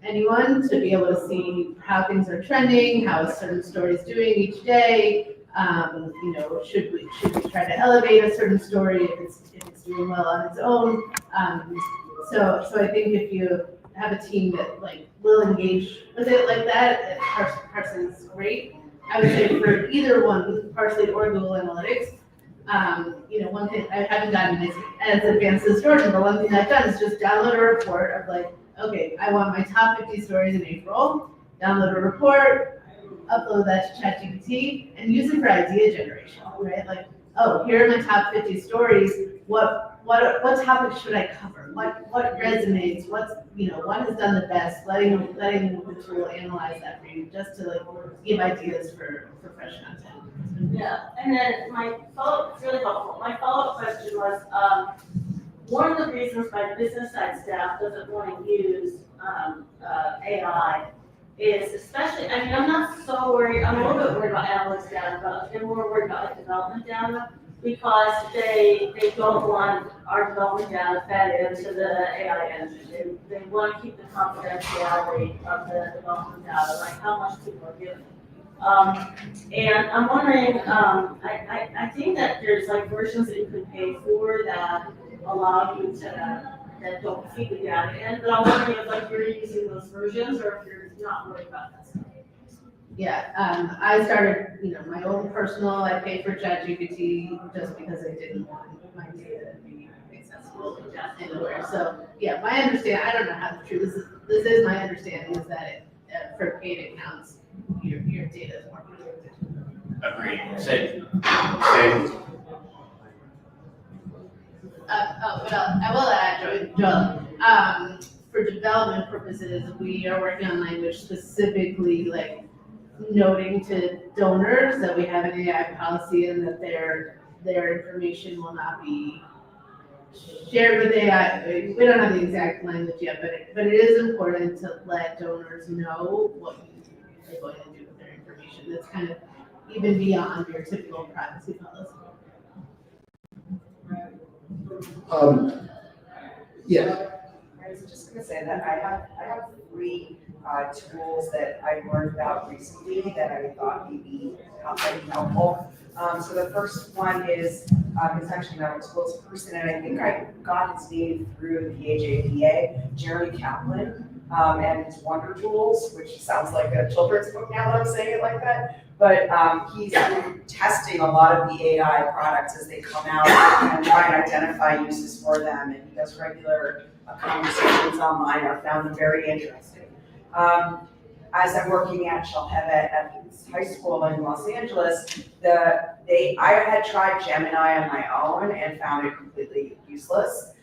anyone to be able to see how things are trending, how a certain story is doing each day. Should we try to elevate a certain story if it's doing well on its own? So I think if you have a team that will engage with it like that, Parsley is great. I would say for either one, Parsley or Google Analytics, one thing I haven't gotten as advanced as Jordan, but one thing I've done is just download a report of okay, I want my top 50 stories in April. Download a report, upload that to ChatGPT, and use it for idea generation, right? Here are my top 50 stories. What topics should I cover? What resonates? What has done the best? Letting the tool analyze that for you, just to give ideas for fresh content. Yeah, and then my follow-up, it's really helpful. My follow-up question was, one of the reasons my business side staff doesn't want to use AI is especially, I'm not so worried, I'm a little bit worried about analytics data, but I'm more worried about development data, because they don't want our development data fed into the AI engine. They want to keep the confidentiality of the development data, like how much people are given. And I'm wondering, I think that there's versions that you can pay for that allow you to, that don't feed the data in, but I'm wondering if you're using those versions or if you're not worried about that stuff. Yeah, I started, my own personal, I paid for ChatGPT just because I didn't want my data to be accessible anywhere. So, yeah, my understanding, I don't know how true this is my understanding is that for paid accounts, your data is more protected. Agreed. Same. But I will add, Joel, for development purposes, we are working on language specifically noting to donors that we have an AI policy and that their information will not be shared with AI. We don't have the exact language yet, but it is important to let donors know what they're going to do with their information. That's kind of even beyond your typical privacy policy. Yeah. I was just gonna say that I have 3 tools that I learned about recently that I thought might be helpful. So the first one is, it's actually not a tool, it's a person, and I think I got his name through the AJPA, Jeremy Kaplan, and his Wonder Tools, which sounds like a children's book now that I'm saying it like that. But he's been testing a lot of the AI products as they come out and try and identify uses for them, and he does regular conversations online. I found them very interesting. As I'm working at Shalhevet at high school in Los Angeles, I had tried Gemini on my own and found it completely useless,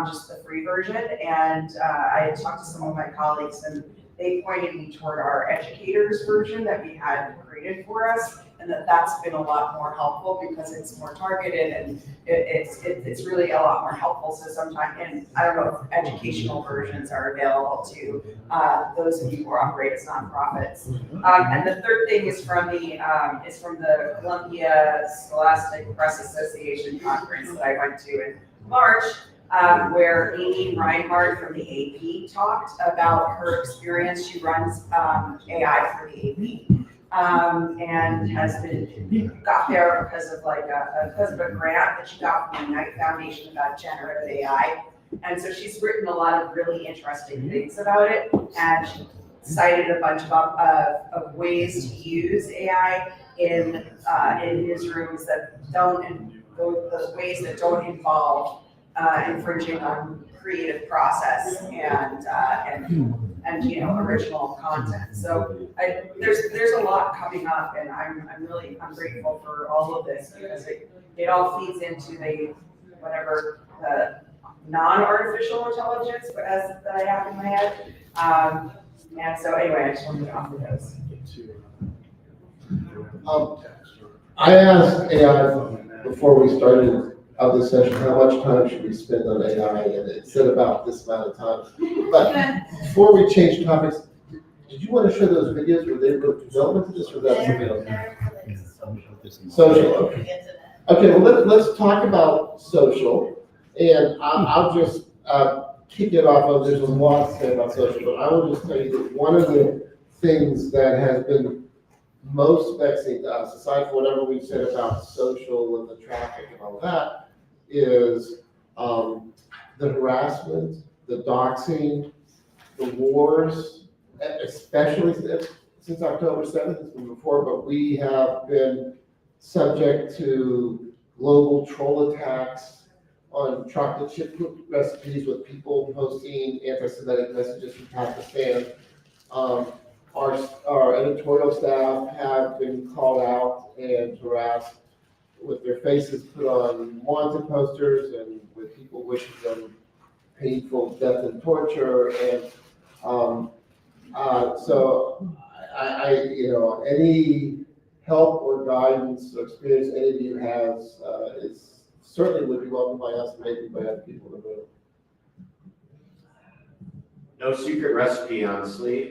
just the free version. And I had talked to some of my colleagues, and they pointed me toward our educators version that we had created for us. and that's been a lot more helpful because it's more targeted and it's really a lot more helpful. So sometimes, and I don't know if educational versions are available to those of you who operate as nonprofits. And the third thing is from the Columbia Scholastic Press Association conference that I went to in March, where Amy Reinhardt from the AP talked about her experience. She runs AI for the AP, and got there because of a grant that she got from the Knight Foundation about generative AI. And so she's written a lot of really interesting things about it, and she cited a bunch of ways to use AI in newsrooms that the ways that don't involve infringing on creative process and original content. So there's a lot coming up, and I'm grateful for all of this because it all feeds into the non-artificial intelligence that I have in my head. And so anyway, I just wanted to offer those. I asked AI before we started this session, how much time should we spend on AI, and it said about this amount of time. But before we change topics, did you want to show those videos? Were they relevant to this, or that's something else? Social, okay. Okay, well, let's talk about social, and I'll just kick it off. There's a lot to say about social, but I will just tell you that one of the things that has been most vexing to us, aside from whatever we've said about social and the traffic and all that, is the harassment, the doxing, the wars, especially since October 7th, it's been before, but we have been subject to global troll attacks on chocolate chip recipes with people posting anti-Semitic messages from Pakistan. Our editorial staff have been called out and harassed with their faces put on wanted posters and with people wishing them painful death and torture. And so any help or guidance or experience any of you has is certainly would be welcomed by us and maybe by other people in the room. No secret recipe, honestly.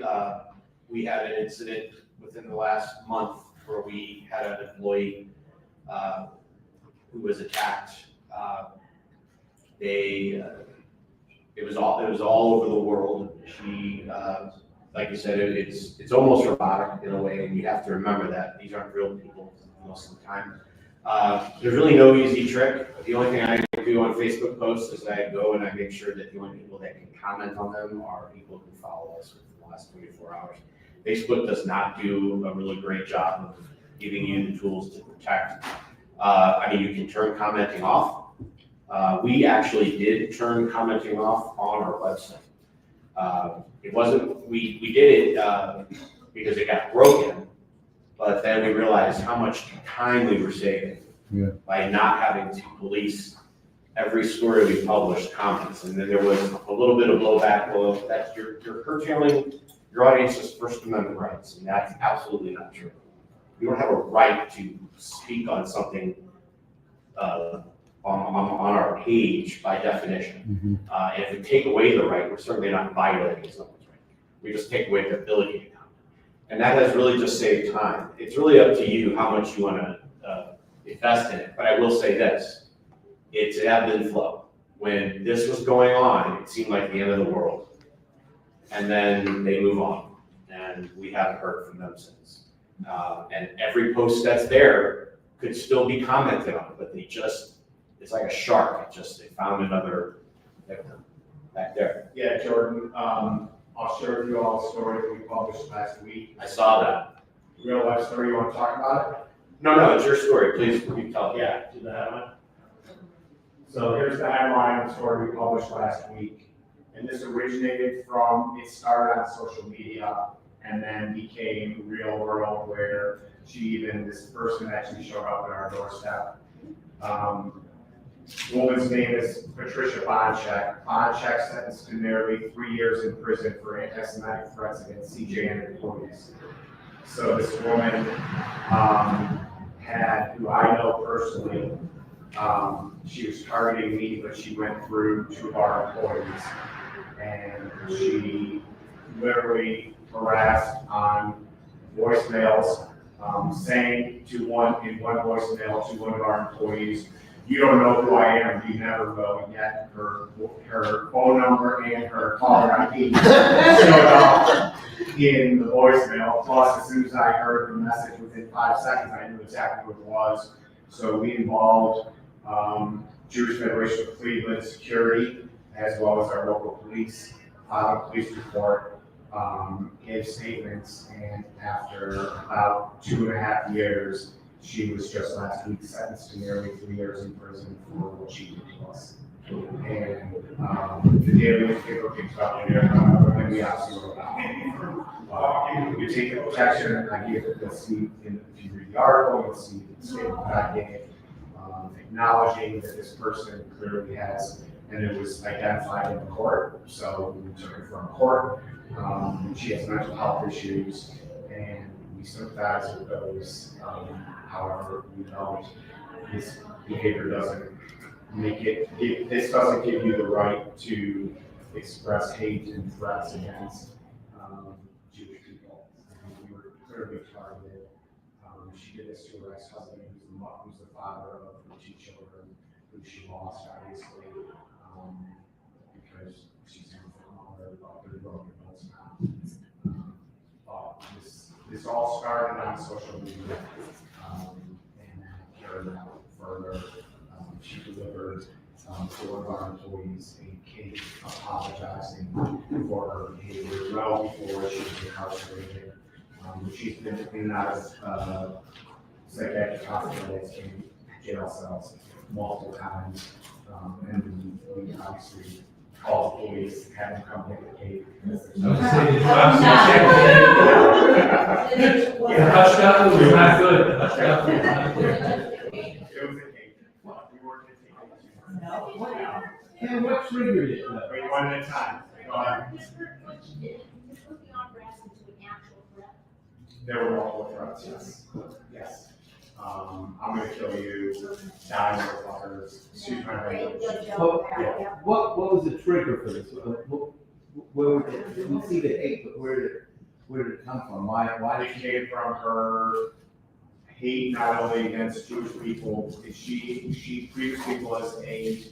We had an incident within the last month where we had an employee who was attacked. It was all over the world. She, like you said, it's almost robotic in a way, and you have to remember that these aren't real people most of the time. There's really no easy trick. The only thing I do on Facebook posts is I go and I make sure that the only people that can comment on them are people who follow us within the last 24 hours. Facebook does not do a really great job of giving you the tools to protect. You can turn commenting off. We actually did turn commenting off on our website. It wasn't, we did it because it got broken, but then we realized how much time we were saving by not having to police every story we published comments. And then there was a little bit of blowback. Well, that's you're curtailing your audience's First Amendment rights, and that's absolutely not true. You don't have a right to speak on something on our page by definition. And if we take away the right, we're certainly not violating someone's right. We just take away the ability to comment. And that has really just saved time. It's really up to you how much you want to invest in it. But I will say this, it's ebb and flow. When this was going on, it seemed like the end of the world. And then they move on, and we haven't heard from them since. And every post that's there could still be commented on, but it's like a shark. They found another victim back there. Yeah, Jordan, I'll share with you all the story that we published last week. I saw that. Real life story, you want to talk about it? No, it's your story. Please, you tell me. Yeah, do the headline. So here's the headline of the story we published last week. And this originated from, it started on social media and then became real world where this person actually showed up at our doorstep. The woman's name is Patricia Boncheck. Boncheck sentenced to nearly 3 years in prison for anti-Semitic threats against CJN employees. So this woman, who I know personally, she was targeting me, but she went through 2 of our employees. And she literally harassed on voicemails, saying in one voicemail to one of our employees, "You don't know who I am, you never will." And yet her phone number and her caller ID showed up in the voicemail. Plus, as soon as I heard the message within 5 seconds, I knew exactly what it was. So we involved Jewish Federation of Cleveland Security, as well as our local police, police report, gave statements, and after about 2.5 years, she was just last week sentenced to nearly 3 years in prison for what she did to us. And the daily newspaper picks up, and we obviously wrote about it. You take the protection, I gave it, you'll see, if you read the article, you'll see the statement that I gave, acknowledging that this person clearly has, and it was identified in the court, so we took her from court. She has mental health issues, and we sympathize with those. However, we know this behavior doesn't this doesn't give you the right to express hate and threats against Jewish people. We were clearly targeted. She did this to her ex-husband, who's the father of her 2 children, who she lost, obviously, because she's in for mother, about 30 broken bones now. This all started on social media, and carried out further. She delivered to one of our employees a cake apologizing for her behavior well before she was incarcerated. She's been in and out of psychiatric hospitals and jail cells multiple times, and we obviously called the police, had them come get the cake. The hush up was not good. The hush up was not good. It was a cake. We weren't going to take it. And what triggered it? Wait, one at a time. Go ahead. There were multiple threats, yes. Yes. I'm gonna kill you, die in your waters, shoot my language. What was the trigger for this? Where did we see the hate, but where did it come from? Why It came from her hate not only against Jewish people, she previously was a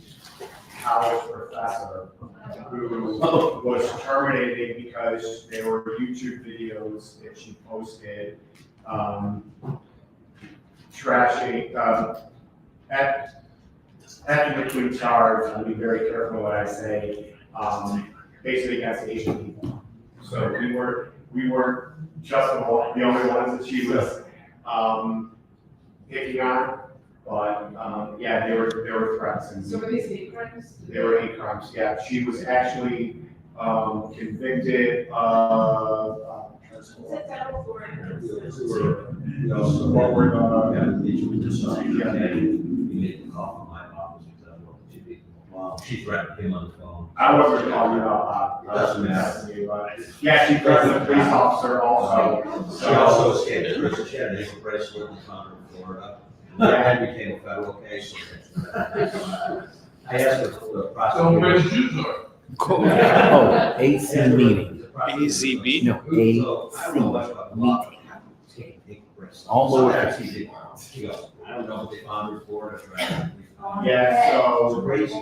college professor who was terminated because there were YouTube videos that she posted, trashing, acting between charge, I'll be very careful what I say, basically against Asian people. So we weren't just the only ones that she was, picking on, but, yeah, there were threats and. So were these hate crimes? There were 8 crimes, yeah. She was actually, convicted of, She threatened him on the phone. I wasn't calling you out loud. Yeah, she threatened the police officer also. She also escaped prison. She had an ankle bracelet and found her in Florida. That became a federal case. I asked the So where's prosecutor. the Jews are? Oh, AC meeting. AZB? No, AC meeting. All lowercase. She goes, I don't know if they found her in Florida. Yeah, so. Crazy.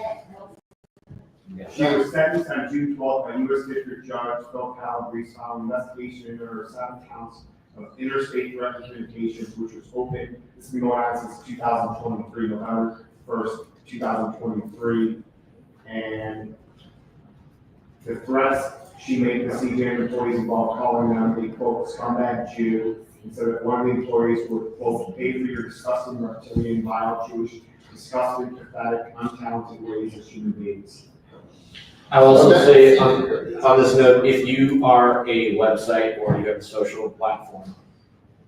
She was sentenced on June 12th by U.S. District Judge Phil Calabrese following investigation into her 7 counts of interstate threat communications, which was open. This has been going on since 2023, November 1st, 2023. And the threats she made to CJ employees involved calling them a quote scumbag Jew, and so that one of the employees would quote pay for your disgusting reptilian, vile, Jewish, disgusting, pathetic, untalented ways as human beings. I will also say on this note, if you are a website or you have a social platform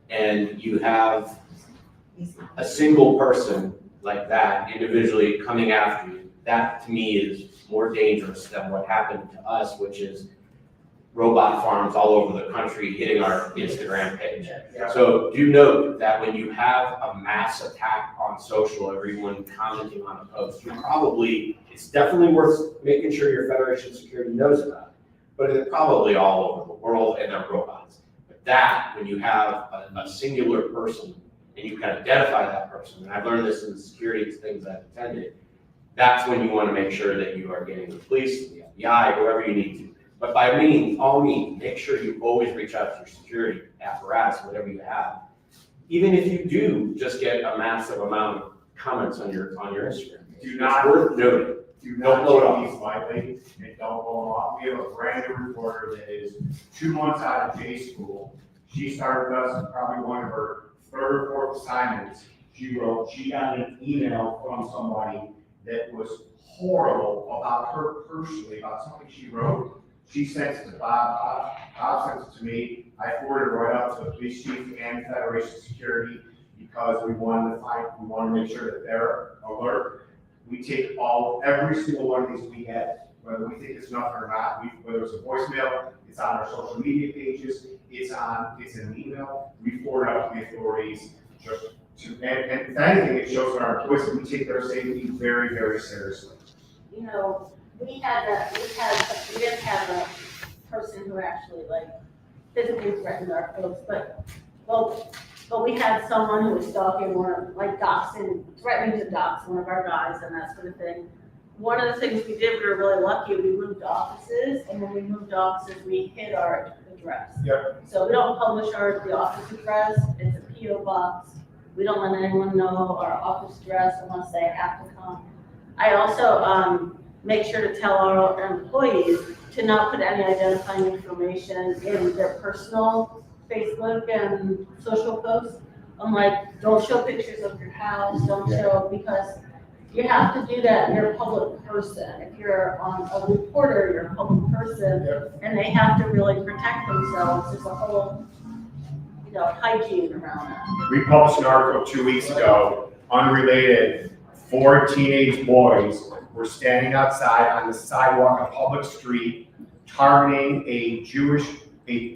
and you have a single person like that individually coming after you, that to me is more dangerous than what happened to us, which is robot farms all over the country hitting our Instagram page. So do note that when you have a mass attack on social, everyone commenting on a post, it's definitely worth making sure your Federation security knows about it. But they're probably all over the world and they're robots. But that, when you have a singular person and you can identify that person, and I've learned this in the security things I've attended, that's when you want to make sure that you are getting the police, the FBI, whoever you need to. But by all means, make sure you always reach out to your security apparatus, whatever you have. Even if you do just get a massive amount of comments on your Instagram. Do not, it's worth noting. do Don't blow it not off. take these lightly and don't blow them off. We have a brand new reporter that is 2 months out of J school. She started us probably one of her third or fourth assignments. She got an email from somebody that was horrible about her personally, about something she wrote. She sent it to Bob. Bob sent it to me. I forwarded it right up to the police chief and Federation Security because we want to make sure that they're alert. We take every single one of these we get, whether we think it's enough or not. Whether it's a voicemail, it's on our social media pages, it's in an email. We forward out to the authorities and if anything, it shows that our employees, we take their safety very, very seriously. You know, we didn't have a person who actually physically threatened our folks, but we had someone who was stalking or threatening to dox one of our guys and that sort of thing. One of the things we did, we were really lucky, we moved offices, and when we moved offices, we hid our address. Yep. So we don't publish the office address, it's a PO box. We don't let anyone know our office address unless they have to come. I also make sure to tell our employees to not put any identifying information in their personal Facebook and social posts. I'm like, don't show pictures of your house, don't show, because you have to do that, you're a public person. If you're a reporter, you're a public person, and they have to really protect themselves. There's a whole, hygiene around that. We published an article 2 weeks ago, unrelated. 4 teenage boys were standing outside on the sidewalk of a public street, targeting a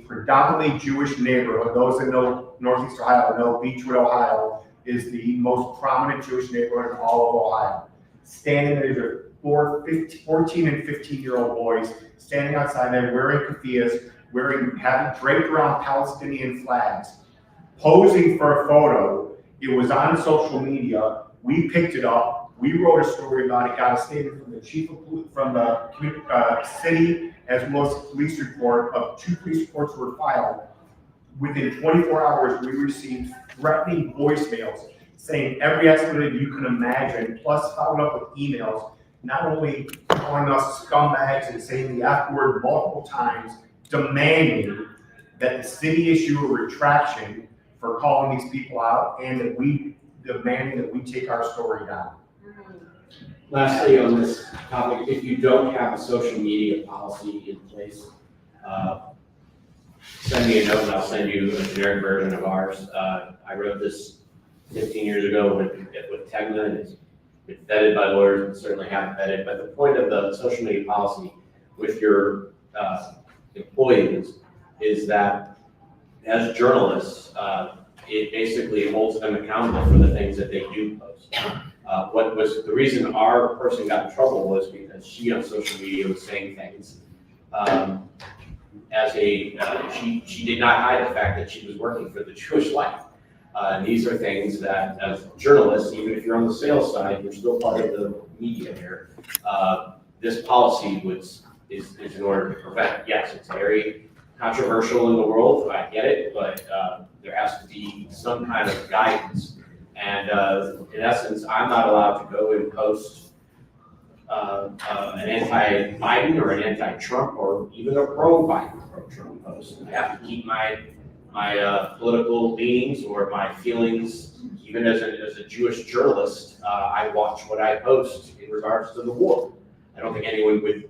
predominantly Jewish neighborhood. Those that know Northeast Ohio know Beechwood, Ohio is the most prominent Jewish neighborhood in all of Ohio. Standing there, 14 and 15-year-old boys standing outside there wearing keffiyehs, having draped around Palestinian flags, posing for a photo. It was on social media. We picked it up. We wrote a story about it, got a statement from the chief of police, from the city, as well as police report. 2 police reports were filed. Within 24 hours, we received threatening voicemails saying every expletive you can imagine, plus followed up with emails, not only calling us scumbags and saying the F word multiple times, demanding that the city issue a retraction for calling these people out, and demanding that we take our story down. Lastly, on this topic, if you don't have a social media policy in place, send me a note and I'll send you a generic version of ours. I wrote this 15 years ago with Tegna, and it's vetted by lawyers, and certainly haven't vetted. But the point of the social media policy with your employees is that as journalists, it basically holds them accountable for the things that they do post. What was the reason our person got in trouble was because she on social media was saying things she did not hide the fact that she was working for the Jewish life. And these are things that as journalists, even if you're on the sales side, you're still part of the media here. This policy is in order to prevent. Yes, it's very controversial in the world, I get it, but there has to be some kind of guidance. And in essence, I'm not allowed to go and post an anti-Biden or an anti-Trump or even a pro-Biden, pro-Trump post. I have to keep my political leanings or my feelings. Even as a Jewish journalist, I watch what I post in regards to the war. I don't think anyone would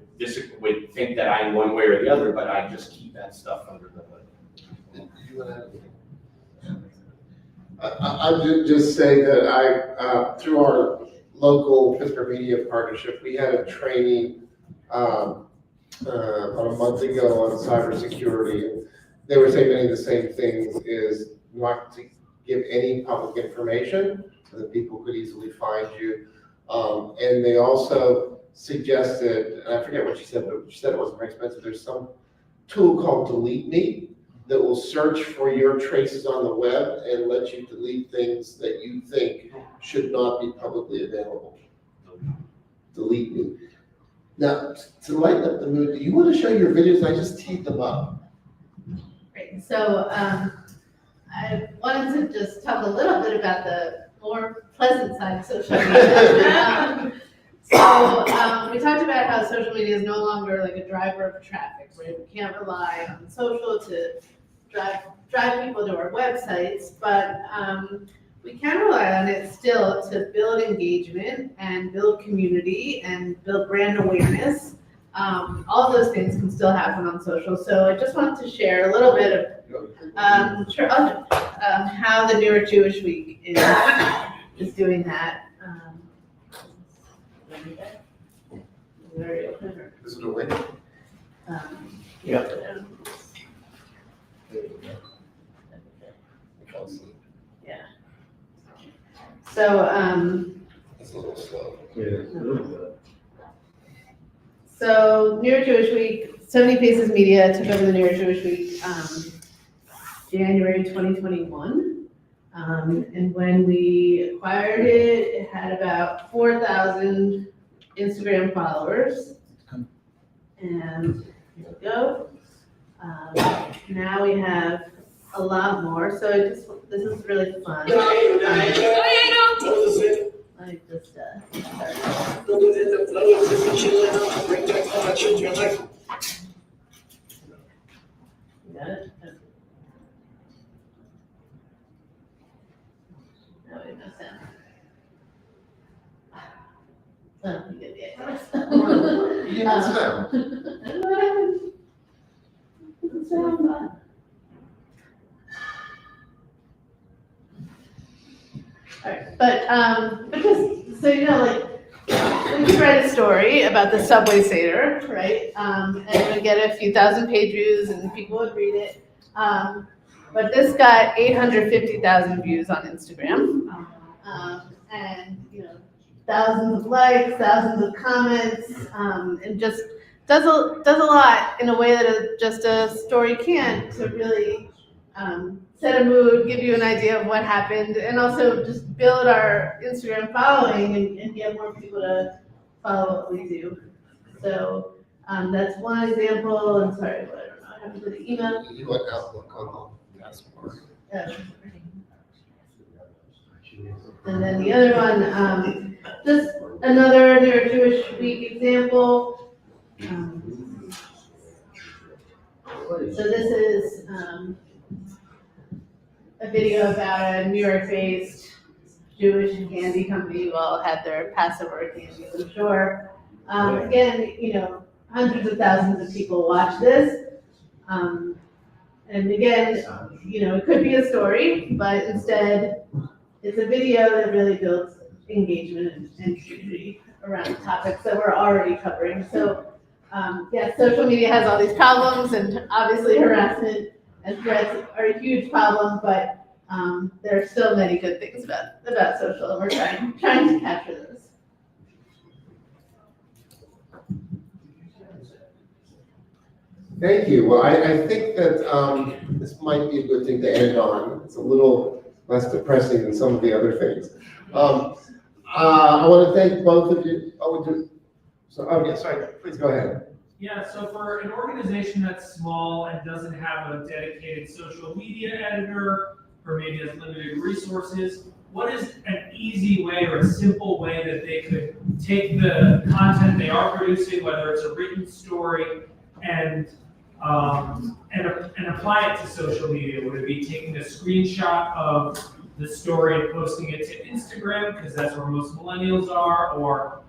think that I'm one way or the other, but I just keep that stuff under the hood. I would just say that through our local Pittsburgh Media Partnership, we had a training about a month ago on cybersecurity. They were saying many of the same things, is not to give any public information so that people could easily find you. And they also suggested, and I forget what she said, but she said it wasn't very expensive, there's some tool called Delete Me that will search for your traces on the web and let you delete things that you think should not be publicly available. Delete Me. Now, to lighten up the mood, do you want to show your videos? I just teed them up. Great, so, I wanted to just talk a little bit about the more pleasant side of social media. We talked about how social media is no longer like a driver of traffic, right? We can't rely on social to drive people to our websites, but we can rely on it still to build engagement and build community and build brand awareness. All of those things can still happen on social. So I just wanted to share a little bit of how the New York Jewish Week is doing that. Is it a link? Yeah. Yeah. So, It's a little slow. So New York Jewish Week, 70 Faces Media took over the New York Jewish Week, January 2021. And when we acquired it, it had about 4,000 Instagram followers. And here we go. Now we have a lot more, so this is really fun. Let me just start. You got it? Okay. No, we have no sound. Oh, you get the idea. You didn't sound. I don't know what happened. Doesn't sound. Alright, but just so you know, like, we could write a story about the Subway Seder, right? And it would get a few thousand page views and people would read it. But this got 850,000 views on Instagram. And, you know, thousands of likes, thousands of comments, and just does a lot in a way that just a story can't, to really set a mood, give you an idea of what happened, and also just build our Instagram following and get more people to follow what we do. So that's one example. I'm sorry, I don't know what happened to the email. You want Outlook on the taskbar. And then the other one, just another New York Jewish Week example. So this is a video about a New York-based Jewish candy company who all had their Passover candies, I'm sure. Again, you know, hundreds of thousands of people watch this. And again, you know, it could be a story, but instead it's a video that really builds engagement and community around topics that we're already covering. So, yeah, social media has all these problems, and obviously harassment and threats are a huge problem, but there are still many good things about social, and we're trying to capture those. Thank you. Well, I think that this might be a good thing to end on. It's a little less depressing than some of the other things. I want to thank both of you. Sorry, please go ahead. Yeah, so for an organization that's small and doesn't have a dedicated social media editor, or maybe has limited resources, what is an easy way or a simple way that they could take the content they are producing, whether it's a written story, and apply it to social media? Would it be taking a screenshot of the story and posting it to Instagram, because that's where most millennials are, or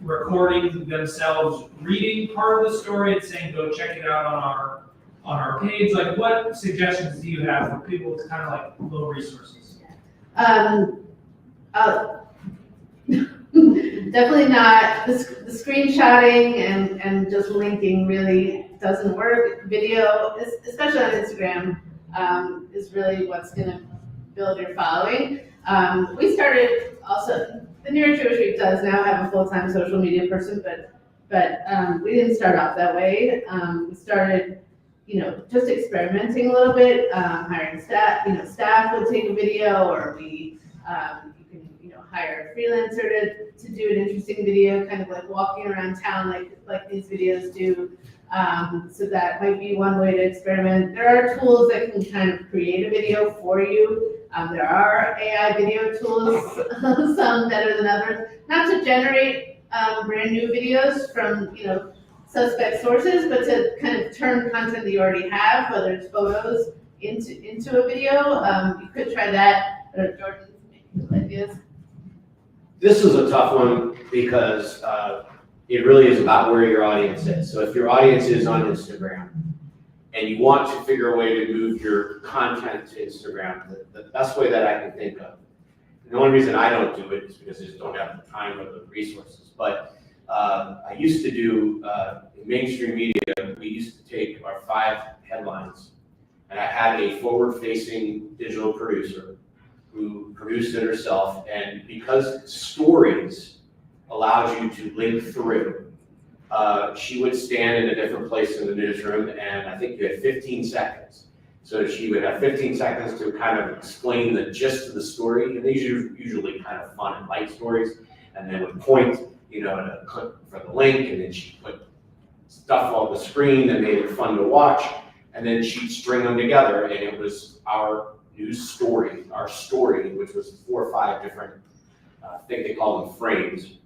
recording themselves reading part of the story and saying, go check it out on our page? Like, what suggestions do you have for people with kind of like low resources? Definitely not, the screenshotting and just linking really doesn't work. Video, especially on Instagram, is really what's gonna build your following. We started also, the New York Jewish Week does now have a full-time social media person, but we didn't start off that way. We started, just experimenting a little bit, hiring staff, staff will take a video, or you can, hire a freelancer to do an interesting video, kind of like walking around town like these videos do. So that might be one way to experiment. There are tools that can kind of create a video for you. There are AI video tools, some better than others, not to generate brand new videos from, suspect sources, but to kind of turn content that you already have, whether it's photos, into a video. You could try that. Jordan, any ideas? This is a tough one because it really is about where your audience is. So if your audience is on Instagram and you want to figure a way to move your content to Instagram, the best way that I can think of, and the only reason I don't do it is because I just don't have the time or the resources, but I used to do, in mainstream media, we used to take our 5 headlines, and I had a forward-facing digital producer who produced it herself, and because stories allows you to link through, she would stand in a different place in the newsroom, and I think you had 15 seconds. So she would have 15 seconds to kind of explain the gist of the story, and these are usually kind of fun and light stories, and then would point, to click for the link, and then she'd put stuff on the screen that made it fun to watch, and then she'd string them together, and it was our news story, which was 4 or 5 different, I think they call them frames.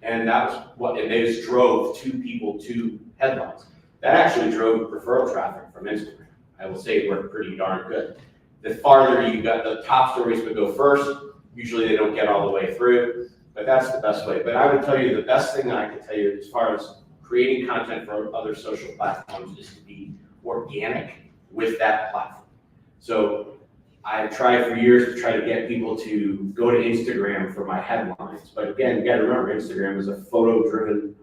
And that was and they just drove 2 people to headlines. That actually drove referral traffic from Instagram. I will say it worked pretty darn good. The farther you got, the top stories would go first. Usually they don't get all the way through, but that's the best way. But I would tell you the best thing that I can tell you as far as creating content for other social platforms is to be organic with that platform. So I've tried for years to try to get people to go to Instagram for my headlines. But again, you gotta remember, Instagram is a photo-driven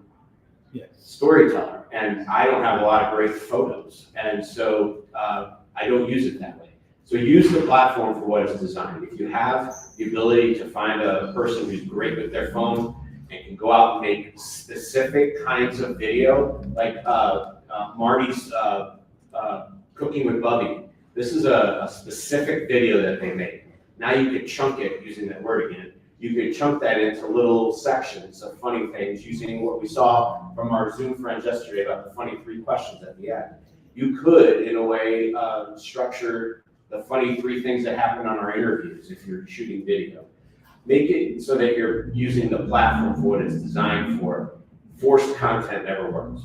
storyteller, and I don't have a lot of great photos. And so I don't use it that way. So use the platform for what it's designed. If you have the ability to find a person who's great with their phone and can go out and make specific kinds of video, like Marty's Cooking with Bubby. This is a specific video that they made. Now you could chunk it, using that word again, you could chunk that into little sections of funny things using what we saw from our Zoom friends yesterday about the funny 3 questions at the end. You could, in a way, structure the funny 3 things that happen on our interviews if you're shooting video. Make it so that you're using the platform for what it's designed for. Forced content never works.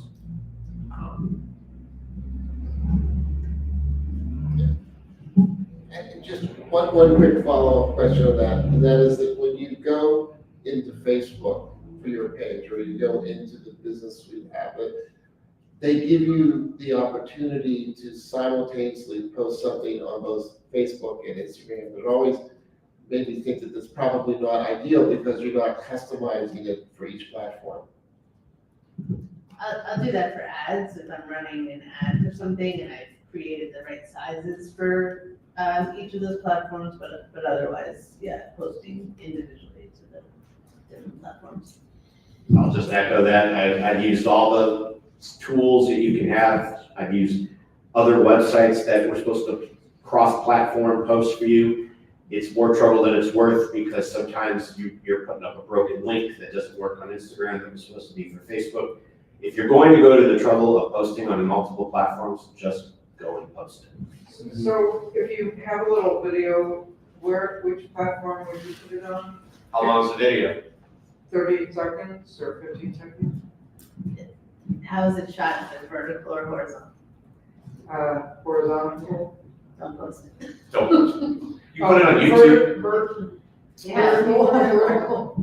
And just one quick follow-up question on that, and that is that when you go into Facebook for your page, or you go into the business suite app, they give you the opportunity to simultaneously post something on both Facebook and Instagram, but it always made me think that that's probably not ideal because you're not customizing it for each platform. I'll do that for ads if I'm running an ad for something and I've created the right sizes for each of those platforms, but otherwise, yeah, posting individually to the different platforms. I'll just echo that. I've used all the tools that you can have. I've used other websites that were supposed to cross-platform post for you. It's more trouble than it's worth because sometimes you're putting up a broken link that doesn't work on Instagram that was supposed to be for Facebook. If you're going to go to the trouble of posting on multiple platforms, just go and post it. So if you have a little video, which platform would you put it on? How long is the video? 30 seconds or 15 seconds? How is it shot? Is it vertical or horizontal? Horizontal. Don't post it. Don't post it. You put it on YouTube. Yeah. Vertical.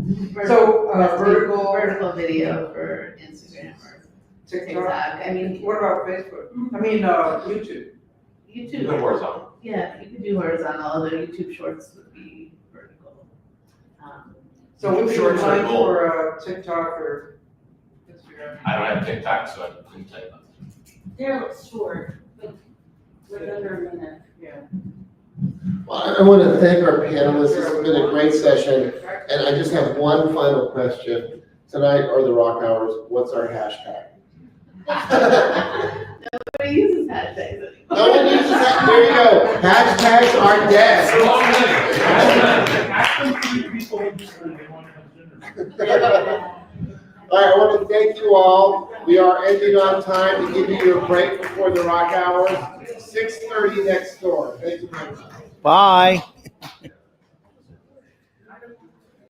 So vertical. Vertical video for Instagram or TikTok. I mean, What about Facebook? I mean, YouTube. You YouTube. put horizontal. Yeah, you could do horizontal, although YouTube Shorts would be vertical. So what's your Short term plan goal. for TikTok or Instagram? I don't have TikTok, so I couldn't tell you about it. They're short, like under a minute. Well, I want to thank our panelists. This has been a great session. And I just have one final question. Tonight are the Rock Hours. What's our hashtag? Nobody uses hashtags anymore. No one uses that. There you go. Hashtags are dead. Ask them to be people interested in one All right, I want to thank you all. We are ending on time to give you your break before the Rock Hours. 6:30 next door. Thank you very much. Bye.